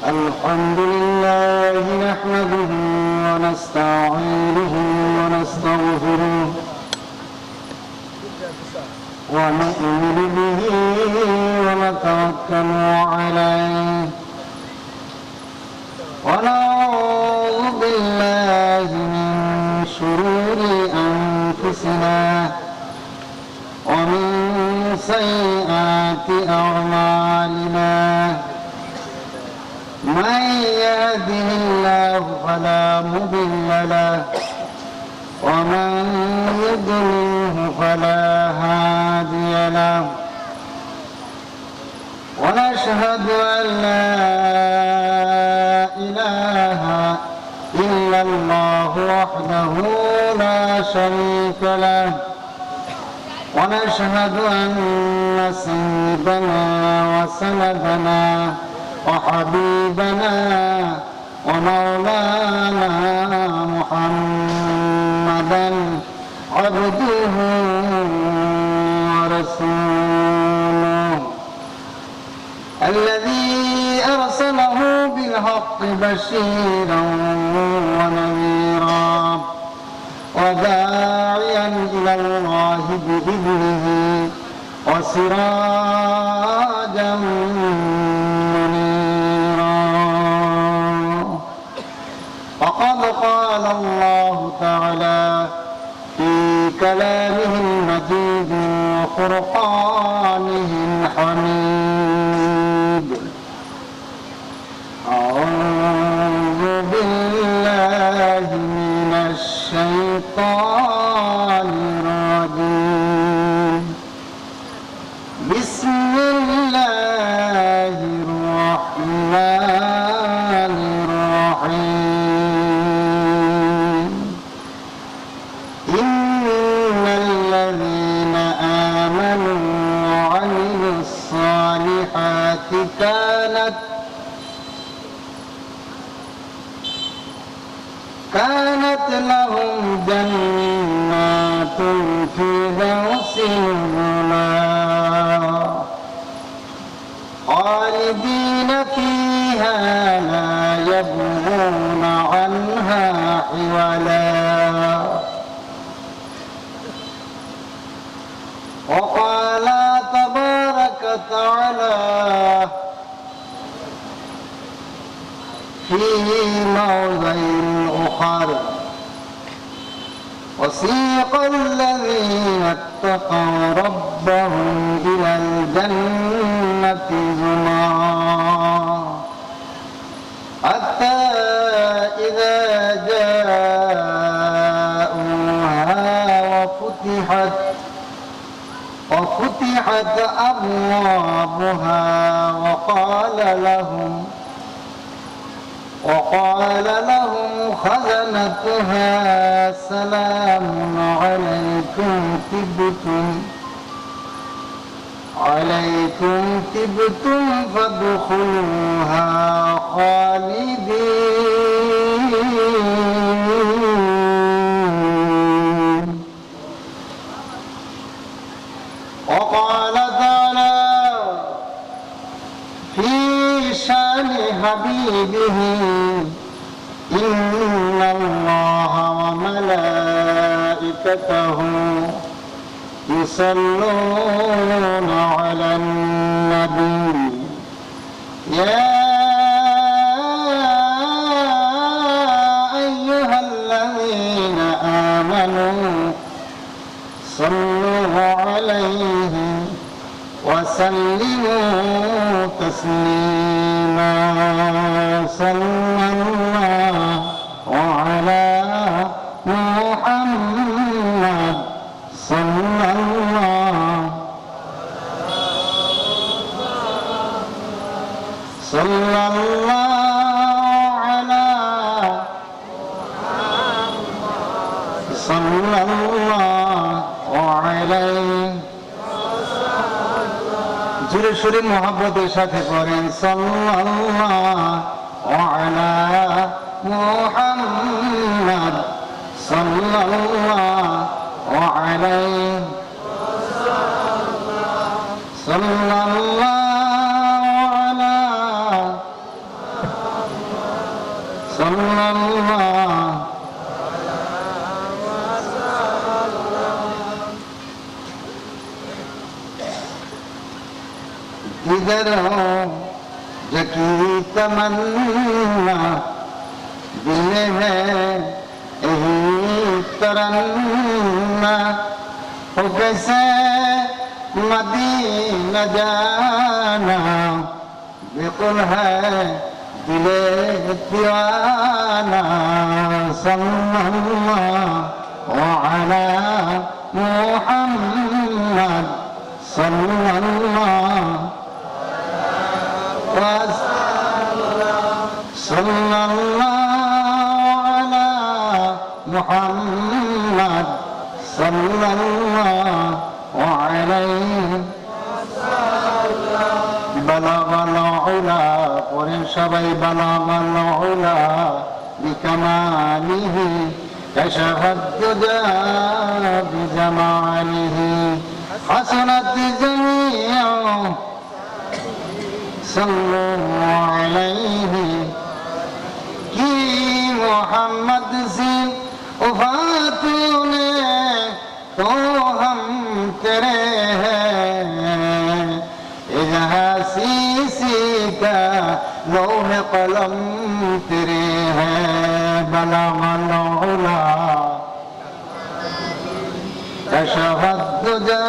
الحمد لله نحمده ونستعينه ونستغفره ونؤمن به ونتوكل عليه ونعوذ بالله من شرور أنفسنا ومن سيئات أعمالنا من يهده الله فلا مضل له ومن يضلله فلا هادي له ونشهد أن لا إله إلا الله وحده لا شريك له ونشهد أن سيدنا وسندنا وحبيبنا ومولانا محمدا عبده ورسوله الذي أرسله بالحق بشيرا ونذيرا وداعيا إلى الله بإذنه وسراجا منيرا وقد قال الله تعالى في كلامه المجيد وفرقانه الحميد أعوذ بالله من الشيطان الرجيم بسم الله الرحمن الرحيم إن الذين آمنوا وعملوا الصالحات كانت لهم جنات الفردوس نزلا خالدين فيها لا يبغون عنها حولا وقال تبارك وتعالى في موضع آخر وسيق الذين اتقوا ربهم إلى الجنة زمرا حتى إذا جاءوها وفتحت أبوابها وقال لهم خزنتها سلام عليكم تبتم فادخلوها خالدين وقال تعالى في شان حبيبه إن الله وملائكته يصلون على النبي يا أيها الذين آمنوا صلوا عليه وسلموا تسليما صلى الله على محمد صلى الله على صلى الله عليه জোরে সোরে মোহাব্বতের সাথে পড়েন সাল্লাল্লাহু আলা মুহাম্মদ সাল্লাল্লাহু আলাইহি সাল্লাল্লাহু আলা सल्लल्लाहु इधर हो जकी तमन्ना दिल है यही तरन्ना हो कैसे मदीना जाना बिल्कुल है दिले दीवाना सल्लल्लाहु अलैहि मुहम्मद सल्लल्लाहु मुहम्मद सल्लल्लाहु अलैहि बलगल उला पढ़ेन सबाई बलगल उला बिकमालिहि कशफत दुजा बिजमालिहि हसनत जमीअ सल्लल्लाहु अलैहि कि मोहम्मद से वफा तूने तो हम तेरे हैं सीसी का लौह कलम तेरे हैं बलगल उला कशफत दुजा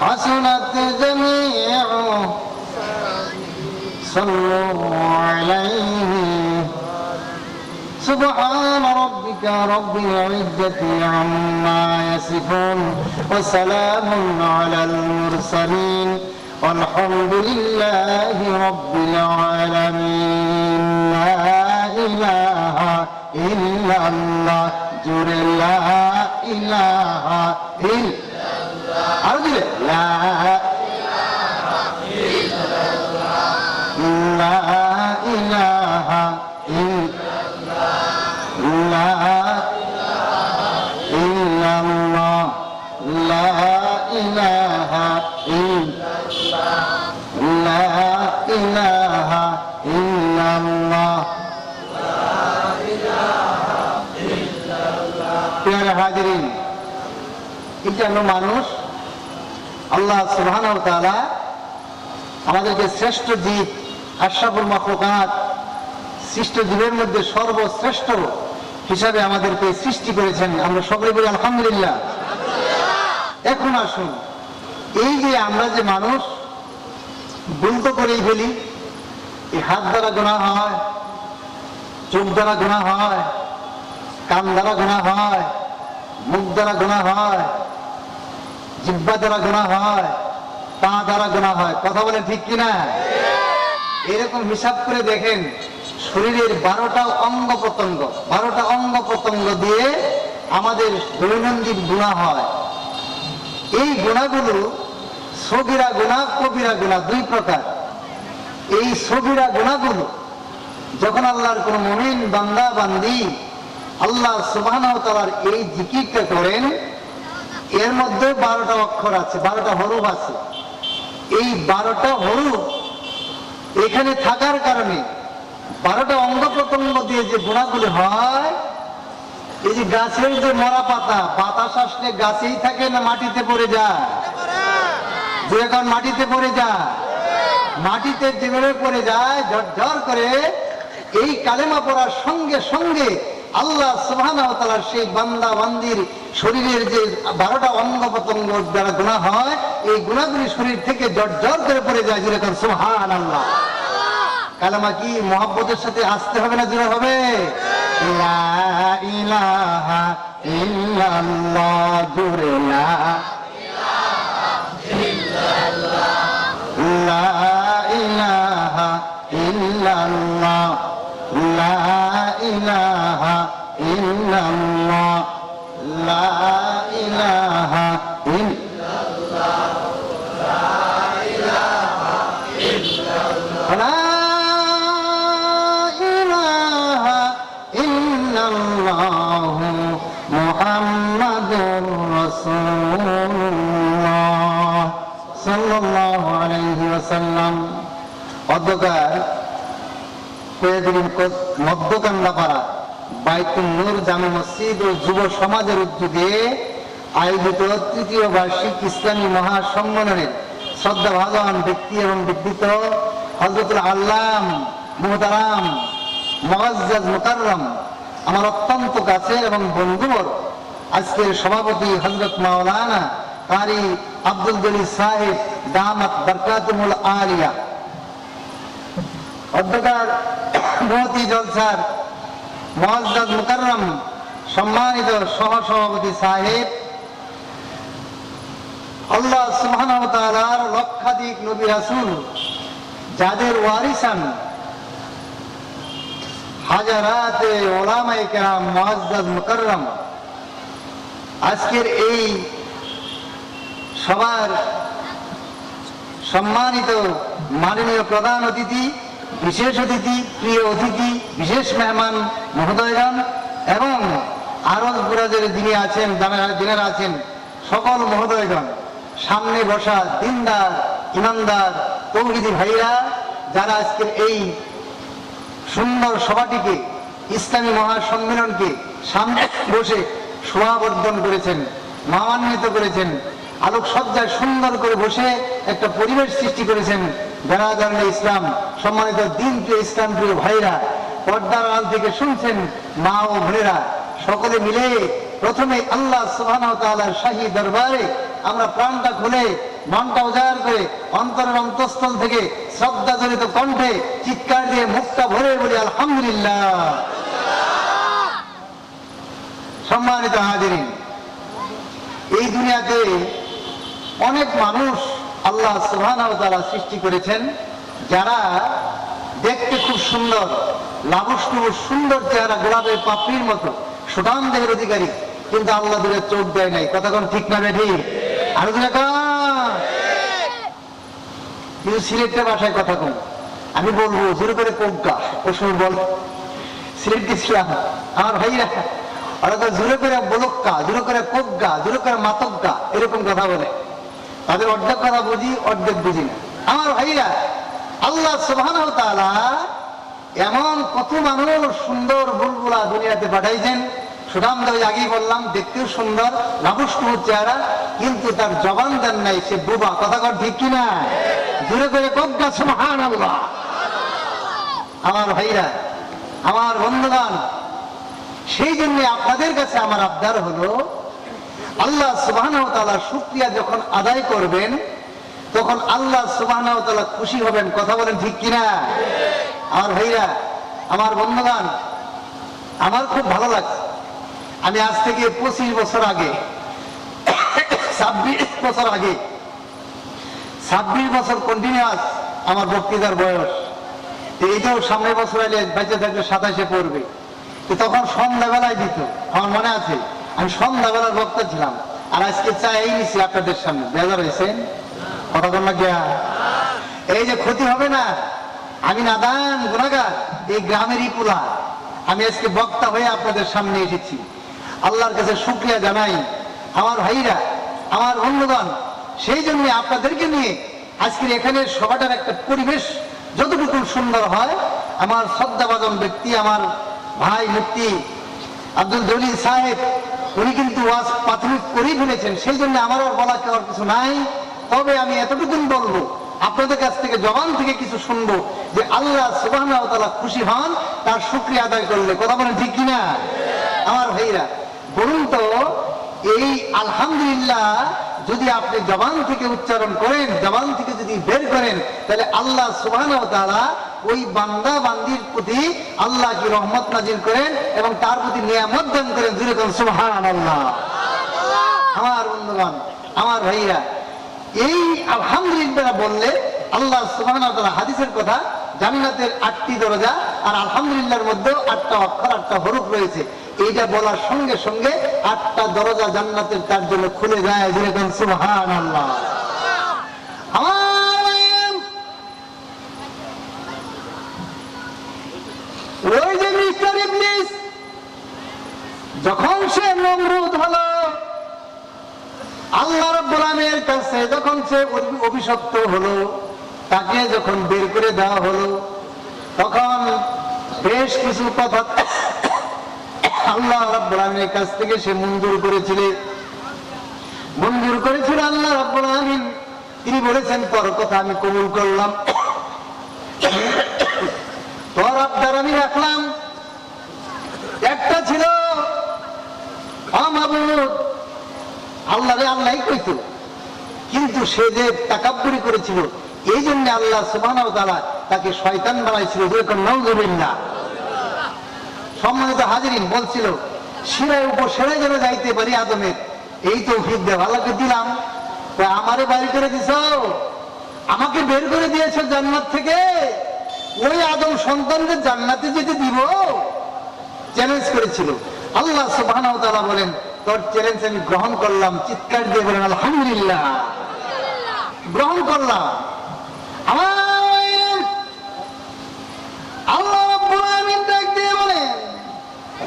हसनत जमीअ सल्लल्लाहु अलैहि सुब्हान रब्बिका रब्बिल इज्जति अम्मा यसिफून व सलामुन अलल मुरसलीन वल्हम्दुलिल्लाहि रब्बिल आलमीन ला इलाहा इल्लल्लाह जुरे ला इलाहा इल्लल्लाह और दिले ला इलाहा হাজিরিন এটা হলো মানুষ। আল্লাহ সুবহানাহু ওয়া তাআলা আমাদেরকে শ্রেষ্ঠ জীব আশরাফুল মাখলুকাত সৃষ্ট জীবের মধ্যে সর্বশ্রেষ্ঠ হিসাবে আমাদেরকে সৃষ্টি করেছেন। আমরা সকলে বলি আলহামদুলিল্লাহ। এখন আসুন, এই যে আমরা যে মানুষ ভুল তো করেই ফেলি, এই হাত দ্বারা গুনাহ হয়, চোখ দ্বারা গুনাহ হয়, কান দ্বারা গুনাহ হয়, মুখ দ্বারা গুনাহ হয়, জিহ্বা দ্বারা গুনাহ হয়, পা দ্বারা গুনাহ হয়। কথা বলে ঠিক কিনা? এরকম হিসাব করে দেখেন, শরীরের 12টা অঙ্গ প্রত্যঙ্গ দিয়ে আমাদের দৈনন্দিন গুনাহ হয়। এই গুনাহগুলো সগীরা গুনাহ, কবিরা গুনাহ দুই প্রকার। এই সগীরা গুনাহগুলো যখন আল্লাহর কোন মুমিন বান্দা বান্দি আল্লাহ সুবহানাহু ওয়া তাআলার এই জিকিরটা করেন, এর মধ্যে 12টা অক্ষর আছে, 12টা হরফ আছে। এই 12টা হরফ এখানে থাকার কারণে 12টা অঙ্গ প্রত্যঙ্গ দিয়ে যে গুনাহগুলো হয়, এই যে গাছের যে মরা পাতা, বাতাস আসলে গাছেই থাকে না মাটিতে পড়ে যায়? যে এখন মাটিতে পড়ে যায়, মাটিতে যেভাবে পড়ে যায় ঝরঝর করে, এই কালেমা পড়ার সঙ্গে সঙ্গে আল্লাহ সুবহানাহু ওয়া তাআলার সেই বান্দা বান্দির শরীরের যে 12টা অঙ্গ প্রত্যঙ্গ দ্বারা গুনাহ হয়, এই গুনাহগুলি শরীর থেকে ঝরঝর করে পড়ে যায়। যেরকম সুবহানাল্লাহ। কালেমা কি মহব্বতের সাথে আসতে হবে না জোরে হবে? লা ইলাহা ইল্লাল্লাহ জোরে লা ইলাহা ইল্লাল্লাহ, লা ইলাহা ইল্লাল্লাহ, লা ইলাহা ইল্লাল্লাহ, লা ইলাহা ইল্লাল্লাহ, লা ইলাহা ইল্লাল্লাহ, মুহাম্মাদুর রাসূলুল্লাহ সাল্লাল্লাহু আলাইহি ওয়াসাল্লাম। অধ্যকার মধ্যকান্দাপাড়া বাইতুল নূর জামে মসজিদ ও যুব সমাজের উদ্যোগে আয়োজিত তৃতীয় বার্ষিক ইসলামী মহাসম্মেলনের শ্রদ্ধাভাজন ব্যক্তি এবং বিদ্যুৎ হযরতুল আল্লাম মুহতারাম মুআজ্জাজ মুকাররম আমার অত্যন্ত কাছের এবং বন্ধুবর আজকের সভাপতি হযরত মাওলানা কারি আব্দুল জলিল সাহেব দামাত বরকাতুল আলিয়া, অধ্যকার মহতি জলসার মুআজ্জাজ মুকাররম সম্মানিত সহসভাপতি সাহেব, আল্লাহ সুবহানাহু ওয়া তাআলার লক্ষাধিক নবী রাসূল যাদের ওয়ারিসান হাজারাতে উলামায়ে কেরাম মুআজ্জাজ মুকাররম, আজকের এই সবার সম্মানিত মাননীয় প্রধান অতিথি, বিশেষ অতিথি, প্রিয় অতিথি, বিশেষ মেহমান মহোদয়গণ এবং আরজ বুরাজের যিনি আছেন যিনারা আছেন সকল মহোদয়গণ, সামনে বসা দিনদার ইমানদার তৌহিদি ভাইরা যারা আজকের এই সুন্দর সভাটিকে ইসলামী মহাসম্মেলনকে সামনে বসে শোভাবর্ধন করেছেন, মহান্বিত করেছেন, আলোকসজ্জায় সুন্দর করে বসে একটা পরিবেশ সৃষ্টি করেছেন। যারা জানলে ইসলাম সম্মানিত দিন প্রিয় ইসলাম প্রিয় ভাইরা, পর্দার আড়াল থেকে শুনছেন মা ও বোনেরা, সকলে মিলে প্রথমে আল্লাহ সুবহানাহু ওয়া তাআলার শাহী দরবারে আমরা প্রাণটা খুলে মনটা উজাড় করে অন্তরের অন্তঃস্থল থেকে শ্রদ্ধা জড়িত কণ্ঠে চিৎকার দিয়ে মুখটা ভরে বলি আলহামদুলিল্লাহ। সম্মানিত হাজিরিন, এই দুনিয়াতে অনেক মানুষ আল্লাহ সুবহানাহু ওয়া তাআলা সৃষ্টি করেছেন যারা দেখতে খুব সুন্দর, লাবণ্য সুন্দর চেহারা, গোলাপের পাপড়ির মতো সুঠাম দেহের অধিকারী, কিন্তু আল্লাহ দূরে চোখ দেয় নাই। কথা কোন ঠিক না বেঠি? আর কিন্তু সিলেটের ভাষায় কথা কম, আমি বলবো জোরে করে কোগা, ও সময় বল সিলেট গেছিলাম আমার ভাইরা, ওরা তো জোরে করে বলক্কা, জোরে করে কোগা, জোরে করে মাতক্কা, এরকম কথা বলে। তাদের অর্ধেক কথা বুঝি, অর্ধেক বুঝি না। আমার ভাইরা, আল্লাহ সুবহানাহু ওয়া তাআলা এমন কত মানুষ সুন্দর বুলবুলা দুনিয়াতে পাঠাইছেন, সুঠাম দেহ, আগেই বললাম দেখতেও সুন্দর, লাবণ্য চেহারা, কিন্তু তার জবান দেন নাই, সে বোবা। কথা কর ঠিক কিনা? জোরে করে কোগা সুবহানাল্লাহ। আমার ভাইরা, আমার বন্ধুগণ, সেই জন্য আপনাদের কাছে আমার আবদার হলো, আল্লাহ সুবহানাহু ওয়া তাআলার শুকরিয়া যখন আদায় করবেন তখন আল্লাহ সুবহানাহু ওয়া তাআলা খুশি হবেন। কথা বলেন ঠিক কিনা? আমার ভাইরা, আমার বন্ধুগণ, আমার খুব ভালো লাগছে। আমি আজ থেকে 25 বছর আগে, 26 বছর আগে, 26 বছর কন্টিনিউয়াস আমার বক্তৃতার বয়স। এইটাও সামনের বছর আইলে বেঁচে থাকলে 27-এ পড়বে। তখন সন্ধ্যাবেলায় দিত, আমার মনে আছে, আমি সন্ধ্যাবেলার বক্তা ছিলাম। আর আজকে চাই নিছি আপনাদের সামনে, বেজার হয়েছেন? কথা বল না গিয়া, এই যে ক্ষতি হবে না, আমি নাদান গুনাহগার, এই গ্রামেরই পোলা, আমি আজকে বক্তা হয়ে আপনাদের সামনে এসেছি। আল্লাহর কাছে শুকরিয়া জানাই। আমার ভাইরা, আমার বন্ধুগণ, সেই জন্য আপনাদেরকে নিয়ে আজকের এখানে সভাটার একটা পরিবেশ যতটুকু সুন্দর হয়, আমার শ্রদ্ধাভাজন ব্যক্তি, আমার ভাই মুফতি আব্দুল জলিল সাহেব, উনি কিন্তু ওয়াজ প্রাথমিক করেই ফেলেছেন। সেই জন্য আমার আর বলা কেউ কিছু নাই। তবে আমি এতটুকুন বলবো, আপনাদের কাছ থেকে জবান থেকে কিছু শুনবো যে আল্লাহ সুবহানাহু ওয়া তাআলা খুশি হন তার শুকরিয়া আদায় করলে। কথা বলেন ঠিক কিনা? আমার ভাইরা, বলুন তো, এই আলহামদুলিল্লাহ যদি আপনি জবান থেকে উচ্চারণ করেন, জবান থেকে যদি বের করেন, তাহলে আল্লাহ সুবহানাহু ওয়া তাআলা ওই বান্দা বান্দির প্রতি আল্লাহ কি রহমত নাজিল করেন এবং তার প্রতি নিয়ামত দান করেন। জোরে বলুন সুবহানাল্লাহ। আমার বন্ধুগণ, আমার ভাইরা, এই আলহামদুলিল্লাহ বললে আল্লাহ সুবহানাহু ওয়া তাআলা হাদিসের কথা, জান্নাতের 8টি দরজা আর আলহামদুলিল্লাহর মধ্যেও 8টা অক্ষর, 8টা হরফ রয়েছে। এইটা বলার সঙ্গে সঙ্গে 8টা দরজা জান্নাতের তার জন্য খুলে যায়। জোরে বলুন সুবহানাল্লাহ। ওই যে মিস্টার ইবলিস যখন সে নমরুদ হলো, আল্লাহ রাব্বুল আলামিনের কাছে যখন সে অভিশপ্ত হলো, তাকে যখন বের করে দেওয়া হলো, তখন বেশ কিছু কথা আল্লাহ রাব্বুল আলামিনের কাছ থেকে সে মঞ্জুর করেছিল আল্লাহ রাব্বুল আলামিন। তিনি বলেছেন তোর কথা আমি কবুল করলাম, তোর আবদার আমি রাখলাম। একটা ছিল আল্লাহই কইতো, কিন্তু সে যে তাকাব্বুরি করেছিল এই জন্য আল্লাহ সুবহানাহু ওয়া তাআলা তাকে শয়তান বানাইছিল। যেরকম নাউযুবিল্লাহ। সম্মানিত হাজিরিন, বলছিল শিরায় উপর সেরাই যেন যাইতে পারি আদমের, এই তৌফিক দেব আল্লাহকে দিলাম। আমারে বাড়ি করে দিছ, আমাকে বের করে দিয়েছ জান্নাত থেকে, ওই আদম সন্তানদের জান্নাতে যেতে দিব চ্যালেঞ্জ করেছিল। আল্লাহ সুবহানাহু ওয়া তাআলা বলেন তোর চ্যালেঞ্জ আমি গ্রহণ করলাম। চিৎকার দিয়ে বলেন আলহামদুলিল্লাহ, গ্রহণ করলাম। আল্লাহ রাব্বুল আলামিন ডাক দিয়ে বলেন,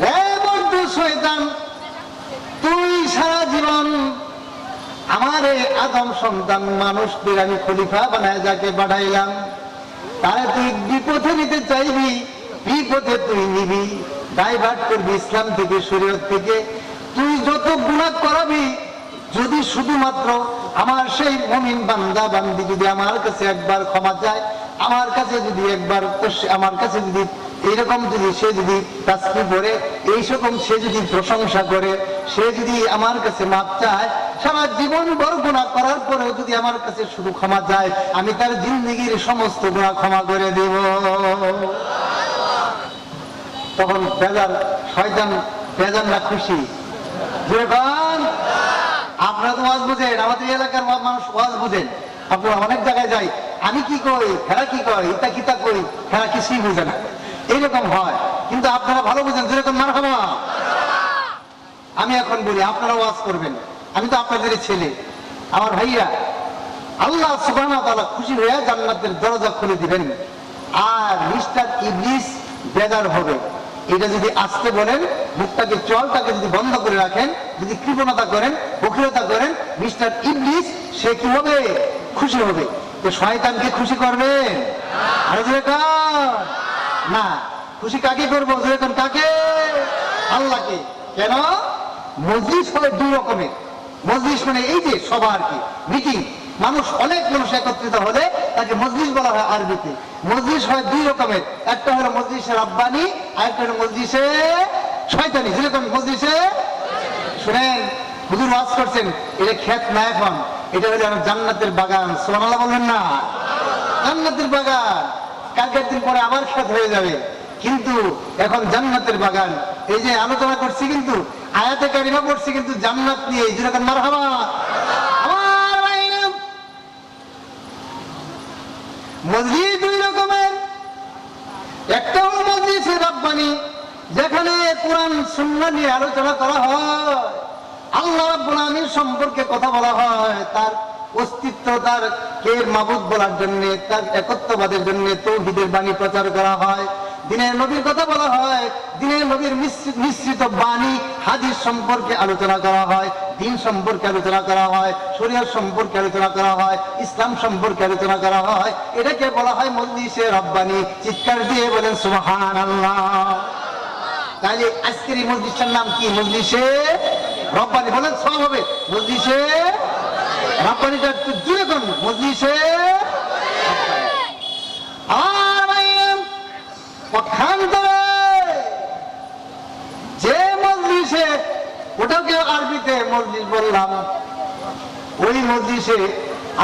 রে বদ্ধ শয়তান, তুই সারা জীবন আমার আদম সন্তান মানুষদের আমি খলিফা বানায় যাকে পাঠাইলাম, তারা তুই বিপথে নিতে চাইবি, বিপথে তুই নিবি, ডাইভার্ট করবি ইসলাম থেকে, শরীয়ত থেকে। তুই যত গুনাহ করাবি, যদি শুধুমাত্র আমার সেই মুমিন বান্দা বান্দি যদি আমার কাছে একবার ক্ষমা চায়, আমার কাছে যদি একবার, আমার কাছে যদি এইরকম যদি সে যদি তাসবিহ পড়ে, এই রকম সে যদি প্রশংসা করে, সে যদি আমার কাছে মাপ চায়, সারা জীবন বড় গুনাহ করার পরেও যদি আমার কাছে শুধু ক্ষমা চায়, আমি তার জিন্দেগীর সমস্ত গুনাহ ক্ষমা করে দেব। তখন শয়তান বেজান না খুশি? যখন আপনারা তো ওয়াজ বুঝেন, আমাদের এলাকার মানুষ ওয়াজ বুঝেন, আপনারা অনেক জায়গায় যাই, আমি কি কই হেরা কি কয়, ইতা কিতা কই, হেরা কিছুই বুঝে না, এইরকম হয়। কিন্তু আপনারা ভালো বুঝেন, যেরকম মারহাবা। আমি এখন বলি আপনারা ওয়াজ করবেন, আমি তো আপনাদের ছেলে, আমার ভাইয়া। আল্লাহ সুবহানাহু ওয়া তাআলা খুশি হয়ে জান্নাতের দরজা খুলে দিবেন, আর মিস্টার ইবলিস বেজার হবে। এটা যদি আসতে বলেন, মুখটাকে চলটাকে যদি বন্ধ করে রাখেন, যদি কৃপণতা করেন, বকিরতা করেন, মিস্টার ইবলিস সে কি হবে? খুশি হবে। তো শয়তানকে খুশি করবেন? আরে যেরকম না, খুশি কাকে করবো? যেরকম কাকে? আল্লাহকে। কেন? মজলিস হয় দুই রকমের। মজলিস মানে এই যে সভা আর কি, মিটিং, মানুষ অনেক মানুষ একত্রিত হলে তাকে মজলিস বলা হয় আরবিতে। মজলিস হয় দুই রকমের, একটা হলো মজলিসে রাব্বানি, আর একটা হলো মজলিসে শয়তানি। যেরকম মজলিসে শুনেন, হুজুর ওয়াজ করছেন, এটা ক্ষেত না, এখন এটা হলো জান্নাতের বাগান। সুবহানাল্লাহ বলবেন না? জান্নাতের বাগান, কালকের দিন পরে আবার ক্ষেত হয়ে যাবে, কিন্তু এখন জান্নাতের বাগান। এই যে আলোচনা করছি, কিন্তু আয়াতে কারিমা পড়ছি কিন্তু জান্নাত নিয়ে। যেরকম মারহাবা। মজলিস দুই রকমের, একটা হলো মজলিসে রাব্বানি, যেখানে কোরআন সুন্নাহ নিয়ে আলোচনা করা হয়, আল্লাহ রাব্বুল আলামিন সম্পর্কে কথা বলা হয়, তার অস্তিত্ব, তার কে মাবুদ বলার জন্য, তার একত্ববাদের জন্য তাওহীদের বাণী প্রচার করা হয়, দিনের নবীর কথা বলা হয়, দিনের নবীর মিশ্রিত বাণী হাদিস সম্পর্কে আলোচনা করা হয়, দিন সম্পর্কে আলোচনা করা হয়, শরীয়ত সম্পর্কে আলোচনা করা হয়, ইসলাম সম্পর্কে আলোচনা করা হয়। এটাকে বলা হয় মজলিসে রাব্বানি। চিৎকার দিয়ে বলেন সুবহানাল্লাহ। তাহলে আজকের এই মজলিসটার নাম কি? মজলিসে রাব্বানি। বলেন সব হবে মজলিসে রাব্বানিটা একটু জোরে করুন, মজলিসে পক্ষান্তরে যে মজলিসে, ওটাকে আরবিতে মজলিস বললাম, ওই মজলিসে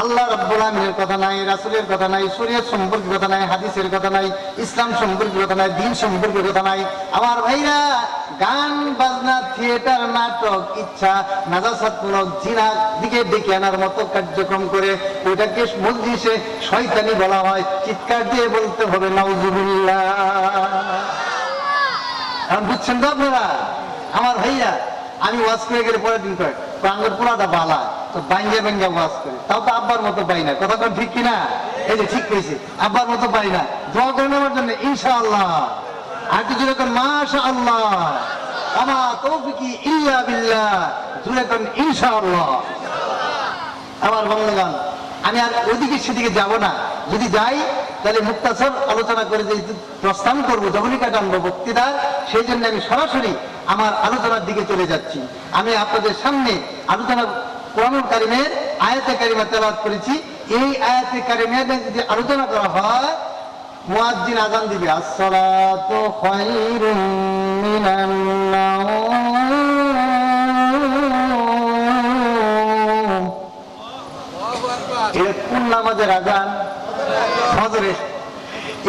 আল্লাহ রাব্বুল আলামিনের কথা নাই, রাসূলের কথা নাই, শরীয়ত সম্পর্কে কথা নাই, হাদিসের কথা নাই, ইসলাম সম্পর্কে কথা নাই, দ্বীন সম্পর্কে কথা নাই। আমার ভাইরা, গান বাজনা, থিয়েটার, নাটক, ইচ্ছা, নাজাসাতমূলক, জিনার দিকে ডেকে আনার মতো কার্যক্রম করে ওইটাকে মজলিসে শয়তানি বলা হয়। চিৎকার দিয়ে বলতে হবে নাউজুবিল্লাহ। এখন বুঝছেন তো আপনারা? আমার ভাইয়া, আমি ওয়াজ করে গেলে পরের দিন কয় আঙ্গুর পোলাটা বালা, তো বাইঙ্গা বাইঙ্গা ওয়াজ করে, তাও তো আব্বার মতো পাই না। কথা তো ঠিক কিনা? এই যে ঠিক পেয়েছে, আব্বার মতো পাই না। দোয়া করেন আমার জন্য ইনশাআল্লাহ। আর তো যেরকম মাশাআল্লাহ, আমা তৌফিকি ইল্লা বিল্লাহ, যেরকম ইনশাআল্লাহ। আমার বন্ধুগণ, আমি আর ওইদিকে সেদিকে যাব না। যদি যাই তাহলে মুক্তাসর আলোচনা করে যে প্রস্থান করবো, জবনিকা টানবো বক্তৃতা, সেই জন্য আমি সরাসরি আমার আলোচনার দিকে চলে যাচ্ছি। আমি আপনাদের সামনে আলোচনা কোরআনুল কারীমের আয়াতে কারিমা তেলাওয়াত করেছি। এই আয়াতে কারিমা যদি আলোচনা করা হয়, মুয়াজ্জিন আযান দিবে, আসসালাতু খায়রুম মিনান নাওম। এটা কোন নামাজের আযান? ফজরের।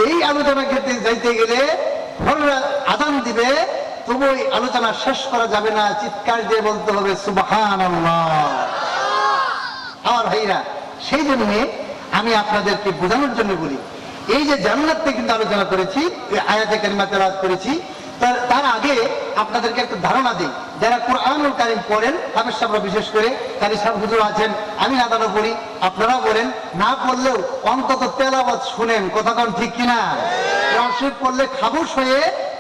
এই আলোচনা করতে যাইতে গেলে ফজরের আযান দিবে, তবু ওই আলোচনা শেষ করা যাবে না, চিৎকার দিয়ে বলতে হবে সুবহানাল্লাহ। আমার ভাইরা, সেই জন্য আমি আপনাদেরকে বোঝানোর জন্য বলি, এই যে জান্নাত থেকে কিন্তু আলোচনা করেছি, আয়াতে কারিমা তেলাওয়াত করেছি, তার আগে আপনাদেরকে একটা ধারণা দিই। যারা কোরআনুল কারীম পড়েন, হাফেজ সাহেবরা বিশেষ করে, কারি সাহেব হুজুর আছেন, আমি নাদানো পড়ি, আপনারাও বলেন, না পড়লেও অন্তত তেলাওয়াত শুনেন, কথা কোন ঠিক কিনা? কোরআন শরীফ পড়লে খামোশ হয়ে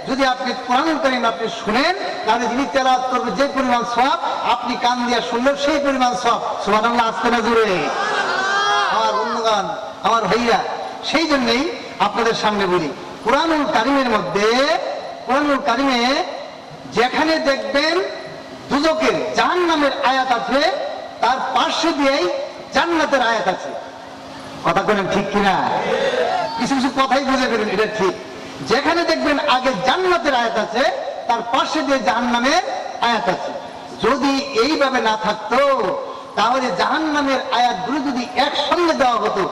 যদি আপনি কোরআনুল কারীম আপনি শুনেন, তাহলে যিনি তেলাওয়াত করবে যে পরিমাণ সওয়াব, আপনি কান দিয়ে শুনলেও সেই পরিমাণ সওয়াব। সুবহানাল্লাহ, আসতে না জোরে? আমার বন্ধুগণ, আমার ভাইরা, সেই জন্যই আপনাদের সামনে বলি, কোরআনুল কারীমের মধ্যে, কোরআনুল কারীমে যেখানে দেখবেন দুজকের জাহান্নামের আয়াত আছে, তার পার্শ্বে দিয়েই জান্নাতের আয়াত আছে। কথা বলেন ঠিক কিনা? কিছু কিছু কথাই বুঝে ফেলেন, এটা ঠিক। যেখানে দেখবেন আগে জান্নাতের আয়াত আছে, তার পাশে দিয়ে জাহান্নামের আয়াত আছে। যদি এইভাবে না থাকতো, তাহলে জাহান্নামের আয়াতগুলো যদি একসঙ্গে দেওয়া হতো,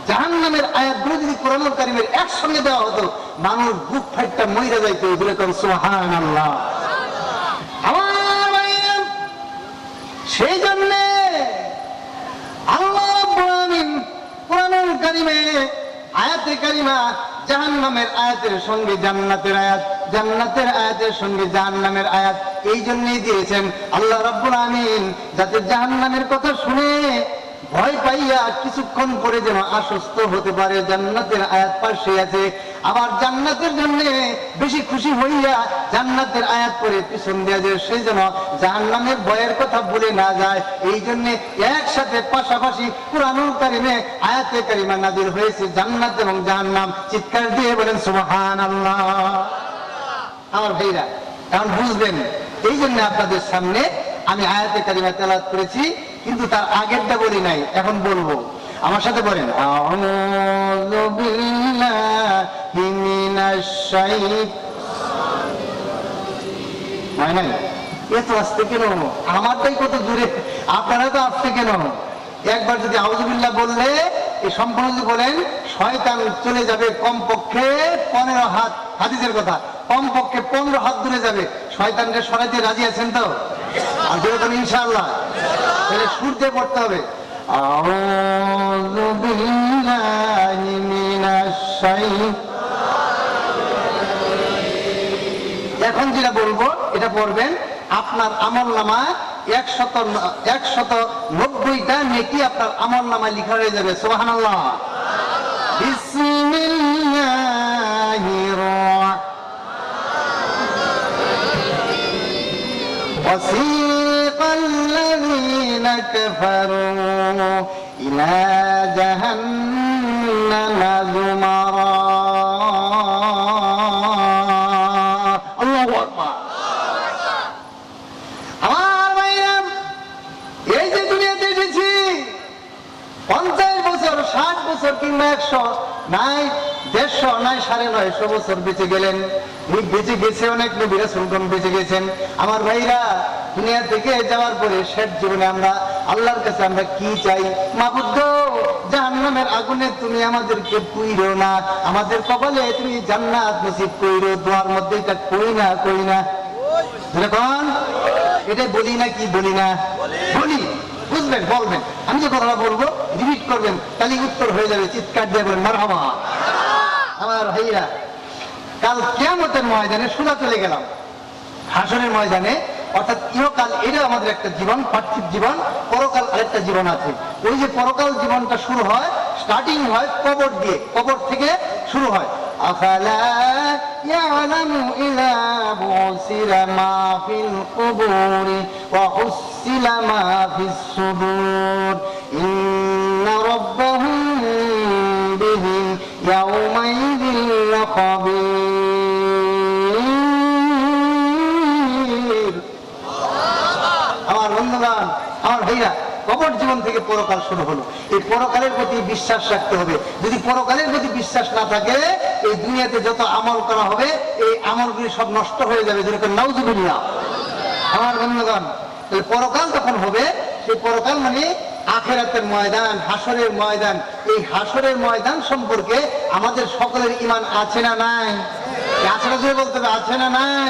জাহান্নামের আয়াতগুলো যদি কোরআনুল কারীমের একসঙ্গে দেওয়া হতো, মানুষ বুক ফাইটটা মইরা যাইতো। বলে কোন সুবহানাল্লাহ। আমার ভাইরা, সেই জন্য আল্লাহ রাব্বুল আলামিন কোরআনুল কারীমে আয়াতে কারিমা জাহান্নামের আয়াতের সঙ্গে জান্নাতের আয়াত, জান্নাতের আয়াতের সঙ্গে জাহান্নামের আয়াত এই জন্যই দিয়েছেন আল্লাহ রাব্বুল আলামিন, যাতে জাহান্নামের কথা শুনে ভয় পাইয়া কিছুক্ষণ পরে যেন আশ্বস্ত হতে পারে। জান্নাতের আয়াত পাশে আছে, আবার জান্নাতের জন্য বেশি খুশি হইয়া জান্নাতের আয়াত পড়ে পিছন দিয়ে যায়, সেই যেন জাহান্নামের ভয়ের কথা ভুলে না যায়। এই জন্য একসাথে পাশাপাশি কোরআনুল কারীমে আয়াতে কারিমা নাযিল হয়েছে, জান্নাত এবং জাহান্নাম। চিৎকার দিয়ে বলেন সুবহানাল্লাহ। আমার ভাইরা, এখন বুঝবেন, এই জন্য আপনাদের সামনে আমি আয়াতে কারিমা তেলাওয়াত করেছি, কিন্তু তার আগেরটা বলি নাই, এখন বলবো। আমার সাথে বলেন, আউযু বিল্লাহি মিনাশ শাইতানির। এত আসতে কেন? আমারটাই কত দূরে, আপনারা তো আসতে কেন? একবার যদি আউযু বিল্লাহ বললে, এই সম্পূর্ণ যদি বলেন, শয়তান চলে যাবে কমপক্ষে 15 হাত। হাদিসের কথা, কমপক্ষে 15 হাত দূরে যাবে। শয়তানকে সরাইতে রাজি আছেন তো? আর যেরকম ইনশাআল্লাহ, তাহলে সুর দিয়ে পড়তে হবে, আউযু বিল্লাহি মিনাশ শাইতানির। এখন যেটা বলবো এটা পড়বেন, আপনার আমলনামা 190টা নেকি আপনার আমলনামায় লেখা হয়ে যাবে। সুবহানাল্লাহ। বিসমিল্লাহির وسيق الذين كفروا إلى جهنم زمرا الله أكبر। আমার ভাইরা, এই যে দুনিয়াতে এসেছি, 50 বছর, 60 বছর কিংবা 100, নাই 150, নাই 950 বছর বেঁচে গেলেন। বেঁচে গেছে অনেক নবী রাসূলগণ বেঁচে গেছেন। আমার ভাইরা, দুনিয়া থেকে যাওয়ার পরে শেষ জীবনে আমরা আল্লাহর কাছে আমরা কি চাই? মাবুদ গো, জাহান্নামের আগুনে তুমি আমাদেরকে পুইরো না, আমাদের কপালে তুমি জান্নাত নসিব কইরো। দোয়ার মধ্যে এটা কই না, কই না? এখন এটা বলি না কি বলি না? বলি। বুঝবেন, বলবেন। আমি যে কথাটা বলবো রিপিট করবেন, তাহলে উত্তর হয়ে যাবে। চিৎকার দিয়ে বলেন মারহাবা। আমার ভাইরা, কাল কিয়ামতের ময়দানে সোজা চলে গেলাম, হাসরের ময়দানে। অর্থাৎ ইহকাল এটা আমাদের একটা জীবন, পার্থিব জীবন, পরকাল আরেকটা জীবন আছে। ওই যে পরকাল জীবনটা শুরু হয়, স্টার্টিং হয় কবর দিয়ে, কবর থেকে শুরু হয়। আফালা ইয়ালামু ইযা বুসিরা মা ফিল কুবুরি ওয়া হুসিলা মা ফিস সুদুর ইন্না রাব্বাহুম বিহিম ইয়াউমাইযিল খাবীর। আমার বন্ধুগণ, আমার ভাইরা, কবর জীবন থেকে পরকাল শুরু হলো। এই পরকালের প্রতি বিশ্বাস রাখতে হবে। যদি পরকালের প্রতি বিশ্বাস না থাকে, এই দুনিয়াতে যত আমল করা হবে এই আমলগুলি সব নষ্ট হয়ে যাবে। যেরকম নাউজুবিল্লাহ। আমার বন্ধুগণ, পরকাল তখন হবে, সেই পরকাল মানে আখিরাতের ময়দান, হাসরের ময়দান। এই হাসরের ময়দান সম্পর্কে আমাদের সকলের ঈমান আছে না নাই? আছে না? যে বলতে হবে আছে না নাই?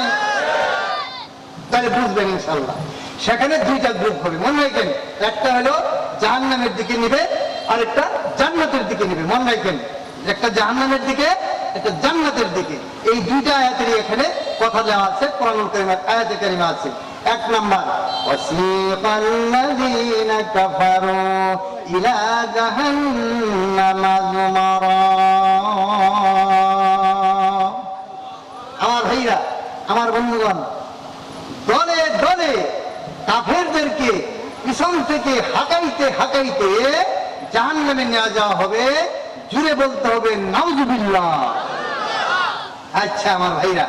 তাহলে বুঝবেন ইনশাআল্লাহ। সেখানে দুইটা গ্রুপ হবে, মনে রাখেন। একটা হলো জাহান্নামের দিকে নিবে, আর একটা জান্নাতের দিকে নিবে। মনে রাখেন, একটা জাহান্নামের দিকে, একটা জান্নাতের দিকে। এই দুইটা আয়াতেরই এখানে কথা দেওয়া আছে, কোরআনুল কারীমের আয়াতে কারিমা আছে। এক নাম্বার, ওয়াসিকাল্লাযীনা কাফারু ইলা জাহান্নামা যুমারা। আমার ভাইরা, আমার বন্ধুগণ, দলে দলে কাফেরদেরকে পিছন থেকে হাঁকাইতে হাঁকাইতে জাহান্নামে নিয়ে যাওয়া হবে। জুড়ে বলতে হবে নাউজুবিল্লাহ। আচ্ছা আমার ভাইরা,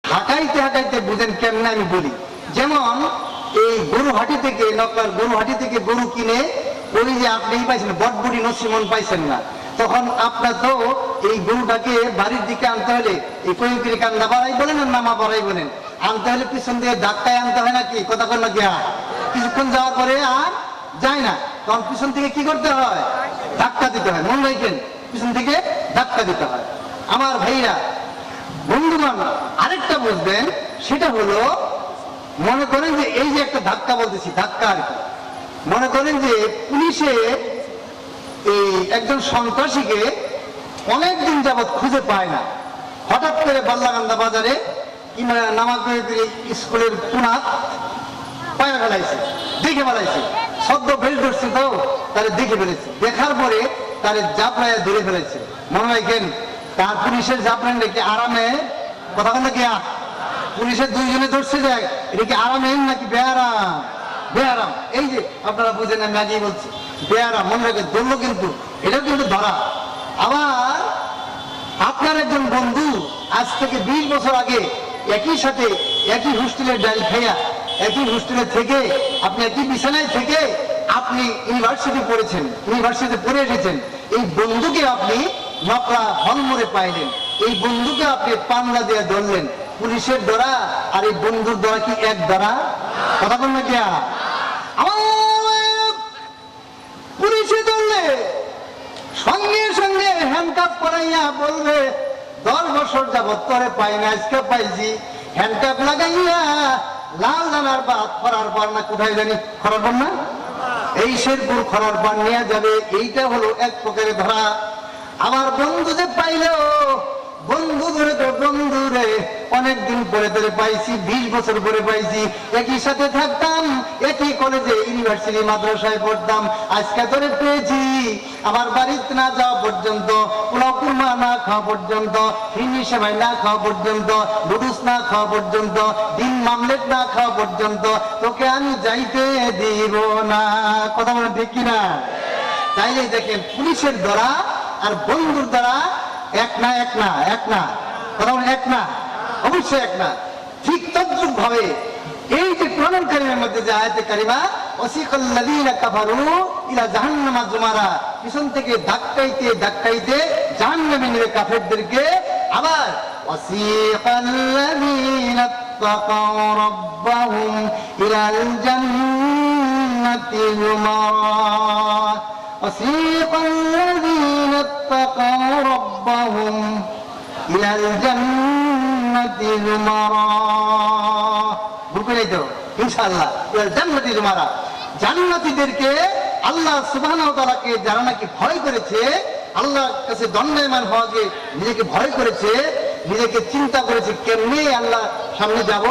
হাঁকাইতে হাঁকাইতে বুঝেন কেমনে আমি বলি। যেমন এই গরুহাটি থেকে, নকলার গরুহাটি থেকে গরু কিনে ওই যে আপনি পাইছেন বটবুড়ি নসিমন পাইছেন না, তখন আপনার তো এই গরুটাকে বাড়ির দিকে আনতে হলে এই কয়েকটি কান্দা বাড়াই বলেন আর নামা বাড়াই বলেন, আনতে হলে পিছন দিয়ে ধাক্কায় আনতে হয় নাকি? কথা কন নাকি? কিছুক্ষণ যাওয়ার পরে আর যায় না, তখন পিছন থেকে কি করতে হয়? ধাক্কা দিতে হয়। মনে রাখবেন, পিছন থেকে ধাক্কা দিতে হয়। আমার ভাইরা, বন্ধুগণ, আরেকটা বুঝবেন, সেটা হলো মনে করেন যে এই যে একটা ধাক্কা বলতেছি, ধাক্কা আর কি, মনে করেন যে পুলিশে এই একজন সন্ত্রাসীকে অনেকদিন যাবৎ খুঁজে পায় না। হঠাৎ করে বাল্লাকান্দা বাজারে কিংবা নামাজের স্কুলের পুনাত পায়ে ফেলাইছে, দেখে ফেলাইছে, সদ্য বেশ ধরছে তো, তারে দেখে ফেলেছে। দেখার পরে তারে জাপড়ায় ধরে ফেলেছে। মনে রাখেন, তার পুলিশের জাপড়ান রেখে আরামে, কথা বলতে কি পুলিশের দুইজনে ধরছে যায়, এটা কি আরামে নাকি বেআরাম? বেআরাম। এই যে আপনারা বুঝেন, আমি আগেই বলছি বেআরাম। মনে রাখেন, ধরলো কিন্তু এটাও কিন্তু ধরা। আবার আপনার একজন বন্ধু আজ থেকে 20 বছর আগে একই সাথে একই হোস্টেলের ডাল খাইয়া, একই হোস্টেলে থেকে, আপনি একই বিছানায় থেকে আপনি ইউনিভার্সিটি পড়েছেন, ইউনিভার্সিটিতে পড়ে এসেছেন। এই বন্ধুকে আপনি নকলা হলমরে পাইলেন, এই বন্ধুকে আপনি পান্না দিয়ে ধরলেন। পুলিশের ধরা আর এই বন্ধুর ধরা কি এক ধরা? কথা বল না কিয়া? পুলিশে ধরলে সঙ্গে সঙ্গে হ্যান্ডকাপ করাইয়া বলবে 10 বছর যাবত করে পাই না, আজকে পাইছি। হ্যান্ডকাপ লাগাইয়া লাল জানার বাদ খরার পর না কোথায় জানি, খরার পর না, এই শেরপুর খরার পর নিয়ে যাবে। এইটা হলো এক প্রকারের ধরা। আমার বন্ধু যে পাইলো, বন্ধু ধরে তো বন্ধু রে অনেকদিন পরে ধরে পাইছি, 20 বছর পরে পাইছি। একই সাথে থাকতাম, একই কলেজে, ইউনিভার্সিটি, মাদ্রাসায় পড়তাম। আজকে ধরে পেয়েছি, আমার বাড়িতে না যাওয়া পর্যন্ত, পোলাও কুরমা না খাওয়া পর্যন্ত, ফিরনি সেমাই না খাওয়া পর্যন্ত, নুডলস না খাওয়া পর্যন্ত, ডিম মামলেট না খাওয়া পর্যন্ত তোকে আমি যাইতে দিব না। কথা বলেন ঠিক কিনা? তাইলে দেখেন, পুলিশের দ্বারা আর বন্ধুর দ্বারা এক না, এক না, এক না, কথা বলেন এক না, অবশ্যই এক না। ঠিক তদ্রুপ ভাবে এই যে কোরআনুল কারীমের মধ্যে যে আয়াতে কারিমা, ওয়াসিকাল্লাযীনা কাফারু ইলা জাহান্নামা যুমারা, পিছন থেকে ধাক্কাইতে ধাক্কাইতে জাহান্নামে নিবে কাফেরদেরকে। আবার ওয়াসিকাল্লাযীনা তাকাউ রাব্বাহুম ইলাল জান্নাতি যুমারা, ওয়াসিকাল্লাযীনা তাকাউ রাব্বাহুম ইলাল জান্নাতি যুমারা। বুঝে নাই তো? ইনশাআল্লাহ ইলাল জান্নাতি যুমারা, জান্নাতীদেরকে আল্লাহ সুবহানাহু ওয়া তাআলাকে যারা নাকি ভয় করেছে, আল্লাহর কাছে দণ্ডায়মান হওয়াকে নিজেকে ভয় করেছে, নিজেকে চিন্তা করেছে কেমনে আল্লাহ সামনে যাব।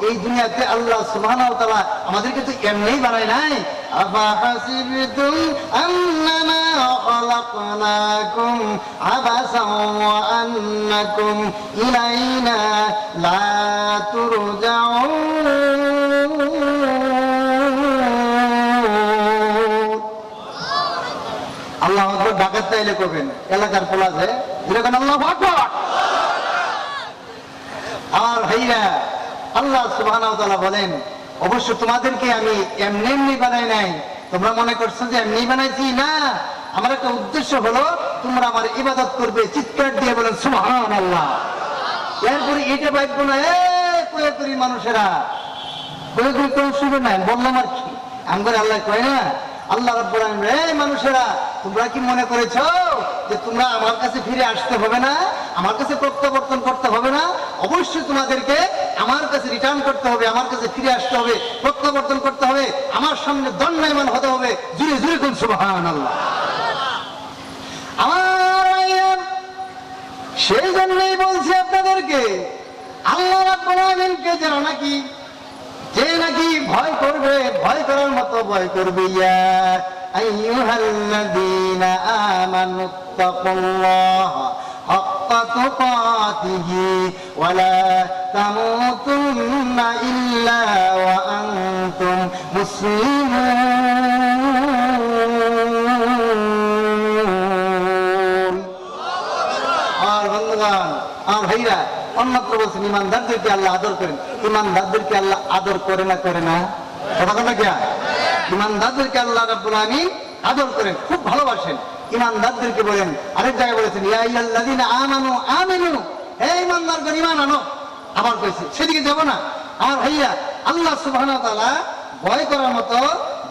এই দুনিয়াতে আল্লাহ সুবহানাহু ওয়া তাআলা আমাদেরকে তো এমনিই বানায় নাই। আফা হাসিবতুম আন্নামা খালাকনাকুম আবাসান ওয়া আন্নাকুম ইলাইনা লা তুরজাউন। আল্লাহ আকবার। ডাকাত তাইলে করবেন, এলাকার পোলা যে যেরকম আল্লাহু আকবার। আমার ভাইরা, আল্লাহ সুবহানাহু ওয়া তাআলা বলেন, অবশ্য তোমাদেরকে আমি এমনি এমনি বানাই নাই। তোমরা মনে করছো যে এমনি বানাইছি? না, আমার একটা উদ্দেশ্য হলো তোমরা আমার ইবাদত করবে, চিৎকার দিয়ে বলেন সুবহানাল্লাহ। এরপরে এটা ভাববো না কয়ে করি মানুষেরা কয়ে করি কেউ শুনে নাই, বললাম আর কি আমার আল্লাহ কয় না, আল্লাহ রাব্বুল আলামিন, এই মানুষেরা তোমরা কি মনে করেছো যে তোমরা আমার কাছে ফিরে আসতে হবে না, আমার কাছে প্রত্যাবর্তন করতে হবে না? অবশ্যই তোমাদেরকে আমার কাছে রিটার্ন করতে হবে, আমার কাছে ফিরে আসতে হবে, প্রত্যাবর্তন করতে হবে, আমার সামনে দণ্ডায়মান হতে হবে। জুড়ে জুড়ে কোন সুবহানাল্লাহ। আমার ভাইয়া, সেই জন্যই বলছি আপনাদেরকে, আল্লাহ রাব্বুল আলামিনকে যারা নাকি যে নাকি ভয় করবে, ভয় করার মতো ভয় করবে, ইয়া আইয়ুহাল্লাযীনা আমানুত্তাকুল্লাহা হাক্কা তুকাতিহি ওয়া লা তামুতুন্না ইল্লা ওয়া আনতুম মুসলিমুন। আর বন্ধুগণ, আর ভাইরা, অন্যত্র বলছেন ইমানদারদেরকে আল্লাহ আদর করেন। ইমানদারদেরকে আল্লাহ আদর করে না? করে না? কথা কথা কি? ইমানদারদেরকে আল্লাহ রাব্বুল আলামিন আদর করেন, খুব ভালোবাসেন। ইমানদারদেরকে বলেন, আরেক জায়গায় বলেছেন ইয়া আইয়ুহাল্লাযীনা আমানু আমিনু, হে ইমানদারগণ ঈমান আনো। আবার কইছে, সেদিকে যাব না। আমার ভাইয়া, আল্লাহ সুবহানাহু ওয়া তাআলা ভয় করার মতো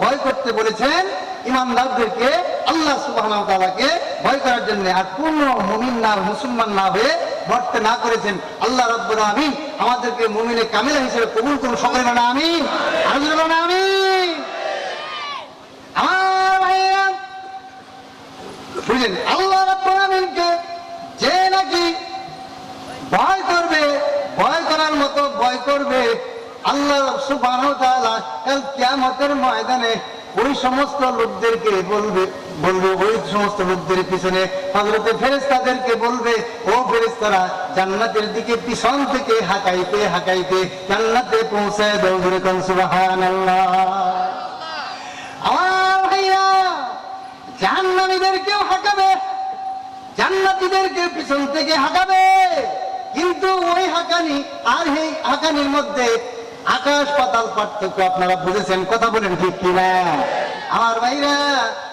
ভয় করতে বলেছেন ইমানদারদেরকে, আল্লাহ সুবহানাহু ওয়া তাআলাকে ভয় করার জন্য। আর পূর্ণ মুমিন না, মুসলমান না হয়ে মরতে না করেছেন। আল্লাহ রাব্বুল আলামিন আমাদেরকে মুমিনে কামিলা হিসেবে কবুল করুন। সকলে বলেন আমিন, আমিন বলেন আমিন। আমার ভাইয়া বুঝলেন, আল্লাহ রাব্বুল আলামিনকে যে নাকি ভয় করবে, ভয় করার মতো ভয় করবে, আল্লাহ সুবহানাহু ওয়া তাআলা কাল কিয়ামতের ময়দানে ওই সমস্ত লোকদেরকে বলবে, ওই সমস্ত লোকদের পিছনে হযরতে ফেরেশতাদেরকে বলবে, ও ফেরেশতারা জান্নাতের দিকে পিছন থেকে হাঁকাইতে হাঁকাইতে জান্নাতে পৌঁছায় দাও। যেরকম সুবহানাল্লাহ। আমার ভাইয়া, জাহান্নামীদেরকেও হাঁকাবে, জান্নাতীদেরকে পিছন থেকে হাঁকাবে, কিন্তু ওই হাঁকানি আর এই হাঁকানির মধ্যে আকাশ পাতাল পার্থক্য। আপনারা বুঝেছেন? কথা বলেন ঠিক কিনা? আমার ভাইরা,